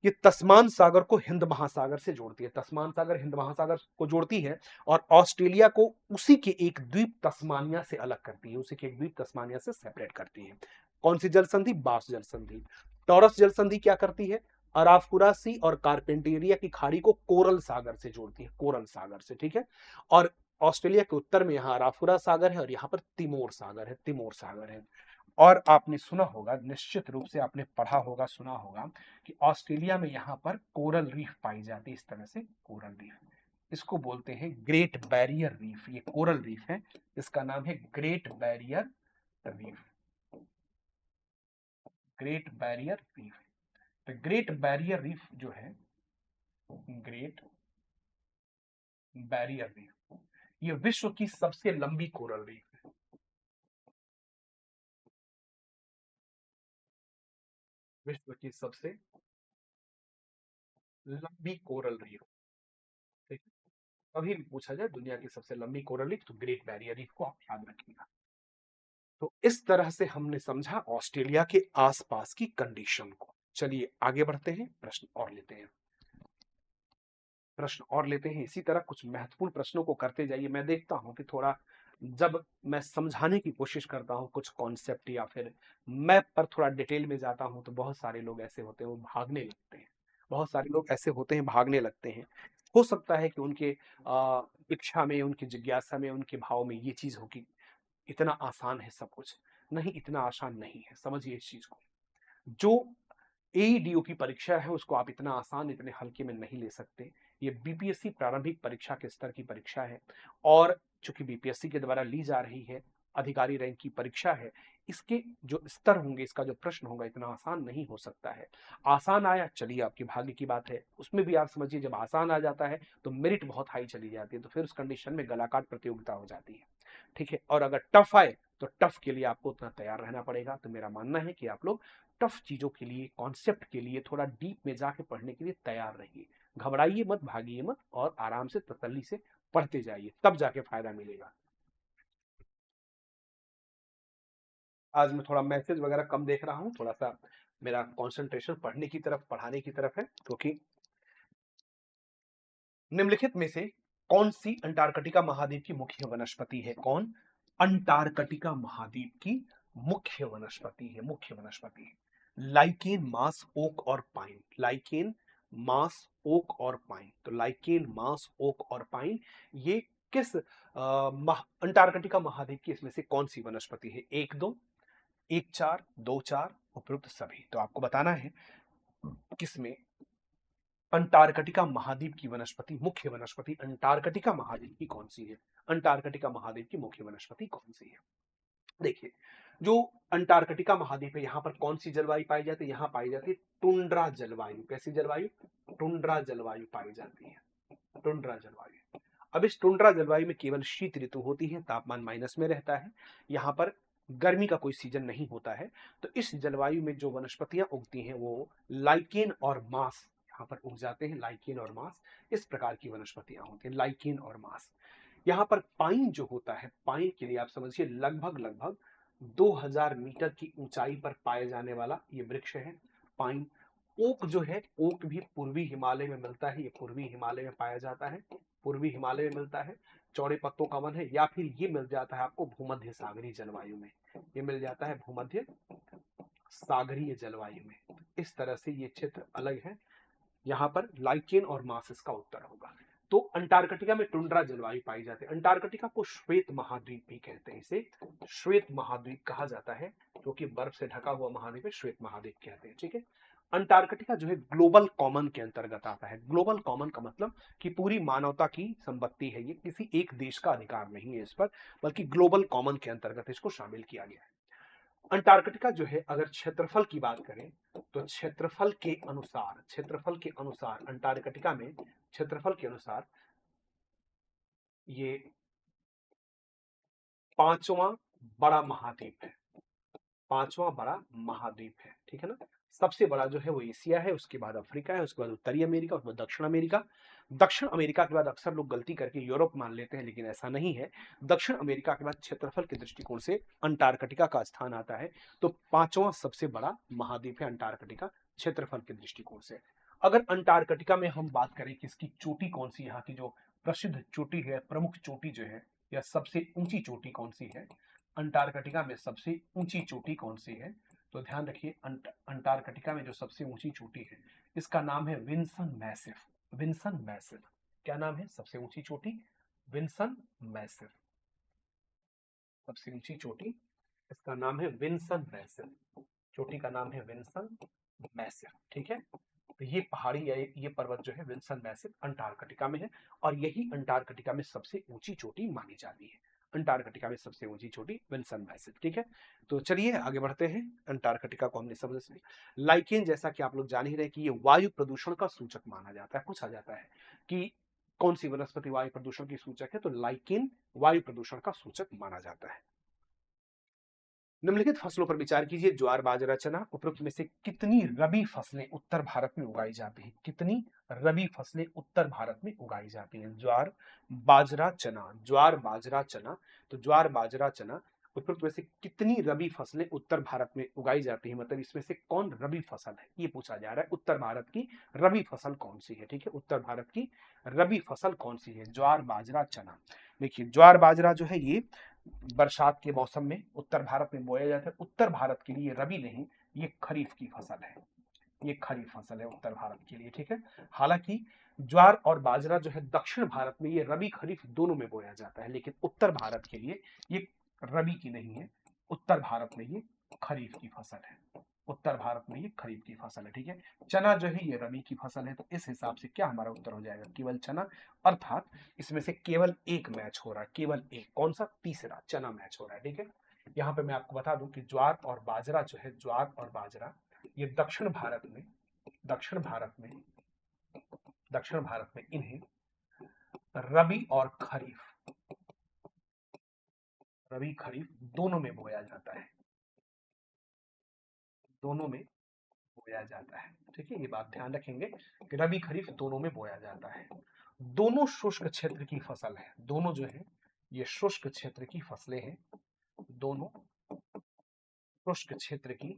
ये तस्मान सागर को हिंद महासागर से जोड़ती है, तस्मान सागर हिंद महासागर को जोड़ती है, और ऑस्ट्रेलिया को उसी के एक द्वीप तस्मानिया से अलग करती है, उसी के एक द्वीप तस्मानिया से सेपरेट करती है। कौन सी जल संधि? बास जल संधि। टॉरस जल संधि क्या करती है? अराफुरा सी और कारपेंटेरिया की खाड़ी को कोरल सागर से जोड़ती है, कोरल सागर से, ठीक है। और ऑस्ट्रेलिया के उत्तर में यहाँ अराफुरा सागर है और यहाँ पर तिमोर सागर है, तिमोर सागर है। और आपने सुना होगा, निश्चित रूप से आपने पढ़ा होगा, सुना होगा कि ऑस्ट्रेलिया में यहाँ पर कोरल रीफ पाई जाती है, इस तरह से कोरल रीफ, इसको बोलते हैं ग्रेट बैरियर रीफ। ये कोरल रीफ है, इसका नाम है great barrier reef, great barrier reef. तो ग्रेट बैरियर रीफ जो है, ग्रेट बैरियर रीफ, ये विश्व की सबसे लंबी कोरल रीफ है, विश्व की सबसे लंबी कोरल रीफ। ठीक है, कभी भी पूछा जाए दुनिया की सबसे लंबी कोरल रीफ, तो ग्रेट बैरियर रीफ को आप याद रखिएगा। तो इस तरह से हमने समझा ऑस्ट्रेलिया के आसपास की कंडीशन को। चलिए आगे बढ़ते हैं, प्रश्न और लेते हैं, प्रश्न और लेते हैं। इसी तरह कुछ महत्वपूर्ण प्रश्नों को करते जाइए। मैं देखता हूं कि थोड़ा, जब मैं समझाने की कोशिश करता हूं कुछ कॉन्सेप्ट या फिर मैप पर थोड़ा डिटेल में जाता हूं, तो बहुत सारे लोग ऐसे होते हैं वो भागने लगते हैं, बहुत सारे लोग ऐसे होते हैं भागने लगते हैं। हो सकता है कि उनके इच्छा में, उनकी जिज्ञासा में, उनके भाव में ये चीज हो कि इतना आसान है सब कुछ। नहीं, इतना आसान नहीं है, समझिए इस चीज को। जो एईडीओ की परीक्षा है उसको आप इतना आसान, इतने हल्के में नहीं ले सकते। ये बीपीएससी प्रारंभिक परीक्षा के स्तर की परीक्षा है, और चूंकि बीपीएससी के द्वारा ली जा रही है, अधिकारी रैंक की परीक्षा है, इसके जो स्तर होंगे, इसका जो प्रश्न होगा, इतना आसान नहीं हो सकता है। आसान आया, चलिए आपके भाग्य की बात है, उसमें भी आप समझिए जब आसान आ जाता है तो मेरिट बहुत हाई चली जाती है, तो फिर उस कंडीशन में गलाकाट प्रतियोगिता हो जाती है, ठीक है। और अगर टफ आए तो टफ के लिए आपको उतना तैयार रहना पड़ेगा। तो मेरा मानना है कि आप लोग टफ चीजों के लिए, कॉन्सेप्ट के लिए थोड़ा डीप में जाके पढ़ने के लिए तैयार रहिए। घबराइए मत, भागिए मत, और आराम से तसल्ली से पढ़ते जाइए, तब जाके फायदा मिलेगा। आज मैं थोड़ा मैसेज वगैरह कम देख रहा हूँ, थोड़ा सा मेरा कंसंट्रेशन पढ़ने की तरफ, पढ़ाने की तरफ है, क्योंकि निम्नलिखित में से कौन सी अंटार्कटिका महाद्वीप की मुख्य वनस्पति है? कौन अंटार्कटिका महाद्वीप की मुख्य वनस्पति है? मुख्य वनस्पति है लाइकेन, मास, ओक और पाइन। लाइकेन, मास, ओक और पाइन। तो लाइकेन, मास, ओक और पाइन, ये किस अंटार्कटिका महाद्वीप की इसमें से कौन सी वनस्पति है? एक दो, एक चार, दो चार, उपयुक्त सभी। तो आपको बताना है किसमें अंटार्कटिका महाद्वीप की वनस्पति, मुख्य वनस्पति अंटार्कटिका महाद्वीप की कौन सी है? अंटार्कटिका महाद्वीप की मुख्य वनस्पति कौन सी है? देखिए, जो अंटार्कटिका महाद्वीप है, यहाँ पर कौन सी जलवायु पाई जाती है? यहाँ पाई जाती है टुंड्रा जलवायु। कैसी जलवायु? टुंड्रा जलवायु पाई जाती है, टुंड्रा जलवायु। अब इस टुंड्रा जलवायु में केवल शीत ऋतु होती है, तापमान माइनस में रहता है, यहाँ पर गर्मी का कोई सीजन नहीं होता है। तो इस जलवायु में जो वनस्पतियां उगती हैं वो लाइकेन और मास यहाँ पर उग जाते हैं, लाइकेन और मास, इस प्रकार की वनस्पतियां होती हैं, लाइकेन और मास। यहाँ पर पाइन जो होता है, पाइन के लिए आप समझिए लगभग लगभग 2000 मीटर की ऊंचाई पर पाए जाने वाला ये वृक्ष है पाइन। ओक जो है, ओक भी पूर्वी हिमालय में मिलता है, ये पूर्वी हिमालय में पाया जाता है, पूर्वी हिमालय में मिलता है, चौड़े पत्तों का वन है। या फिर ये मिल जाता है आपको भूमध्य सागरीय जलवायु में, ये मिल जाता है भूमध्य सागरीय जलवायु में। इस तरह से ये क्षेत्र अलग है, यहाँ पर लाइकेन और मास इसका उत्तर होगा। तो अंटार्कटिका में टुंड्रा जलवायु पाई जाती है। अंटार्कटिका को श्वेत महाद्वीप भी कहते हैं, इसे श्वेत महाद्वीप कहा जाता है, क्योंकि बर्फ से ढका हुआ महाद्वीप है, श्वेत महाद्वीप कहते हैं, ठीक है। अंटार्कटिका जो है ग्लोबल कॉमन के अंतर्गत आता है। ग्लोबल कॉमन का मतलब कि पूरी मानवता की संपत्ति है, ये किसी एक देश का अधिकार नहीं है इस पर, बल्कि ग्लोबल कॉमन के अंतर्गत इसको शामिल किया गया है। अंटार्कटिका जो है, अगर क्षेत्रफल की बात करें तो क्षेत्रफल के अनुसार, क्षेत्रफल के अनुसार अंटार्कटिका में क्षेत्रफल के अनुसार ये पांचवा बड़ा महाद्वीप है, पांचवा बड़ा महाद्वीप है, ठीक है ना। सबसे बड़ा जो है वो एशिया है, उसके बाद अफ्रीका है, उसके बाद उत्तरी अमेरिका, उसके बाद दक्षिण अमेरिका। दक्षिण अमेरिका के बाद अक्सर लोग गलती करके यूरोप मान लेते हैं, लेकिन ऐसा नहीं है। दक्षिण अमेरिका के बाद क्षेत्रफल के दृष्टिकोण से अंटार्कटिका का स्थान आता है। तो पांचवा सबसे बड़ा महाद्वीप है अंटार्कटिका क्षेत्रफल के दृष्टिकोण से। अगर अंटार्कटिका में हम बात करें कि इसकी चोटी कौन सी, यहाँ की जो प्रसिद्ध चोटी है, प्रमुख चोटी जो है, या सबसे ऊंची चोटी कौन सी है, अंटार्कटिका में सबसे ऊंची चोटी कौन सी है, तो ध्यान रखिए अंटार्कटिका में जो सबसे ऊंची चोटी है इसका नाम है विन्सन मैसिफ। विन्सन मैसिफ, क्या नाम है सबसे ऊंची चोटी? विन्सन मैसिफ, सबसे ऊंची चोटी, इसका नाम है विन्सन मैसिफ, चोटी का नाम है विन्सन मैसिफ, ठीक है। तो ये पहाड़ी या ये पर्वत जो है विल्सन मैसिव अंटार्कटिका में है, और यही अंटार्कटिका में सबसे ऊंची चोटी मानी जाती है। अंटार्कटिका में सबसे ऊंची चोटी विल्सन मैसिव, ठीक है। तो चलिए आगे बढ़ते हैं। अंटार्कटिका को हमने समझ लिया। लाइकेन, जैसा कि आप लोग जान ही रहे कि ये वायु प्रदूषण का सूचक माना जाता है। पूछा जाता है कि कौन सी वनस्पति वायु प्रदूषण की सूचक है, तो लाइकेन वायु प्रदूषण का सूचक माना जाता है। निम्नलिखित फसलों पर विचार कीजिए। ज्वार, बाजरा, चना, उपरोक्त में से कितनी रबी फसलें उत्तर भारत में उगाई जाती हैं? कितनी रबी फसलें उत्तर भारत में उगाई जाती हैं? ज्वार, बाजरा, चना, ज्वार, बाजरा, चना। तो ज्वार, बाजरा, चना, उपरोक्त में से कितनी रबी फसलें उत्तर भारत में उगाई जाती हैं, मतलब इसमें से कौन रबी फसल है, ये पूछा जा रहा है। उत्तर भारत की रबी फसल कौन सी है, ठीक है, उत्तर भारत की रबी फसल कौन सी है? ज्वार, बाजरा, चना। देखिए ज्वार बाजरा जो है ये बरसात के मौसम में उत्तर भारत में बोया जाता है। उत्तर भारत के लिए रबी नहीं, ये खरीफ की फसल है, ये खरीफ फसल है उत्तर भारत के लिए, ठीक है। हालांकि ज्वार और बाजरा जो है दक्षिण भारत में ये रबी खरीफ दोनों में बोया जाता है, लेकिन उत्तर भारत के लिए ये रबी की नहीं है, उत्तर भारत में ये खरीफ की फसल है, उत्तर भारत में ये खरीफ की फसल है, ठीक है। चना जो है ये रबी की फसल है, तो इस हिसाब से क्या हमारा उत्तर हो जाएगा? केवल चना, अर्थात इसमें से केवल एक मैच हो रहा है, केवल एक, कौन सा? तीसरा, चना मैच हो रहा है, ठीक है। यहाँ पे मैं आपको बता दूं कि ज्वार और बाजरा जो है, ज्वार और बाजरा ये दक्षिण भारत में, दक्षिण भारत में, दक्षिण भारत में इन्हें रबी और खरीफ, रबी खरीफ दोनों में बोया जाता है, दोनों में बोया जाता है, ठीक है। ये बात ध्यान रखेंगे कि रबी खरीफ दोनों में बोया जाता है। दोनों शुष्क क्षेत्र की फसल है, दोनों जो है ये शुष्क क्षेत्र की फसलें हैं, दोनों शुष्क क्षेत्र की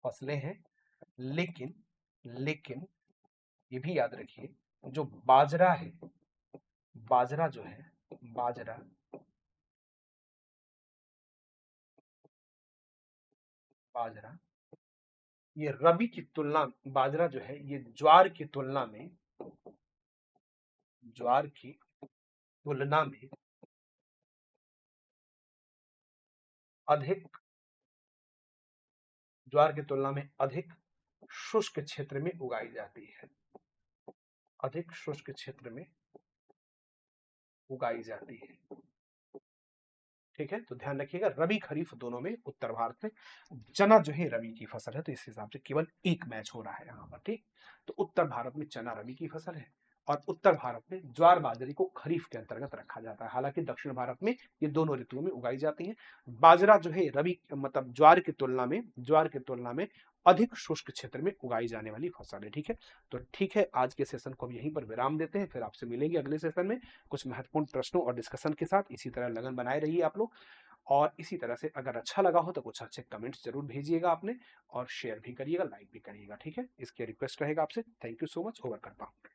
फसलें हैं। लेकिन लेकिन ये भी याद रखिए, जो बाजरा है, बाजरा जो है, बाजरा, बाजरा ये रबी की तुलना, बाजरा जो है ये ज्वार की तुलना में, ज्वार की तुलना में अधिक, ज्वार की तुलना में अधिक शुष्क क्षेत्र में उगाई जाती है, अधिक शुष्क क्षेत्र में उगाई जाती है, ठीक है। तो ध्यान रखिएगा रबी खरीफ दोनों में उत्तर भारत में। चना जो है रबी की फसल है, तो इस हिसाब से केवल एक मैच हो रहा है यहाँ पर, ठीक। तो उत्तर भारत में चना रबी की फसल है, और उत्तर भारत में ज्वार बाजरे को खरीफ के अंतर्गत रखा जाता है। हालांकि दक्षिण भारत में ये दोनों ऋतुओं में उगाई जाती हैं। बाजरा जो है रबी, मतलब ज्वार की तुलना में, ज्वार की तुलना में अधिक शुष्क क्षेत्र में उगाई जाने वाली फसल है, ठीक है। तो ठीक है, आज के सेशन को हम यहीं पर विराम देते हैं, फिर आपसे मिलेंगे अगले सेशन में कुछ महत्वपूर्ण प्रश्नों और डिस्कशन के साथ। इसी तरह लगन बनाए रहिए आप लोग, और इसी तरह से अगर अच्छा लगा हो तो कुछ अच्छे कमेंट्स जरूर भेजिएगा आपने, और शेयर भी करिएगा, लाइक भी करिएगा, ठीक है। इसके रिक्वेस्ट रहेगा आपसे। Thank you so much. Over करता हूँ।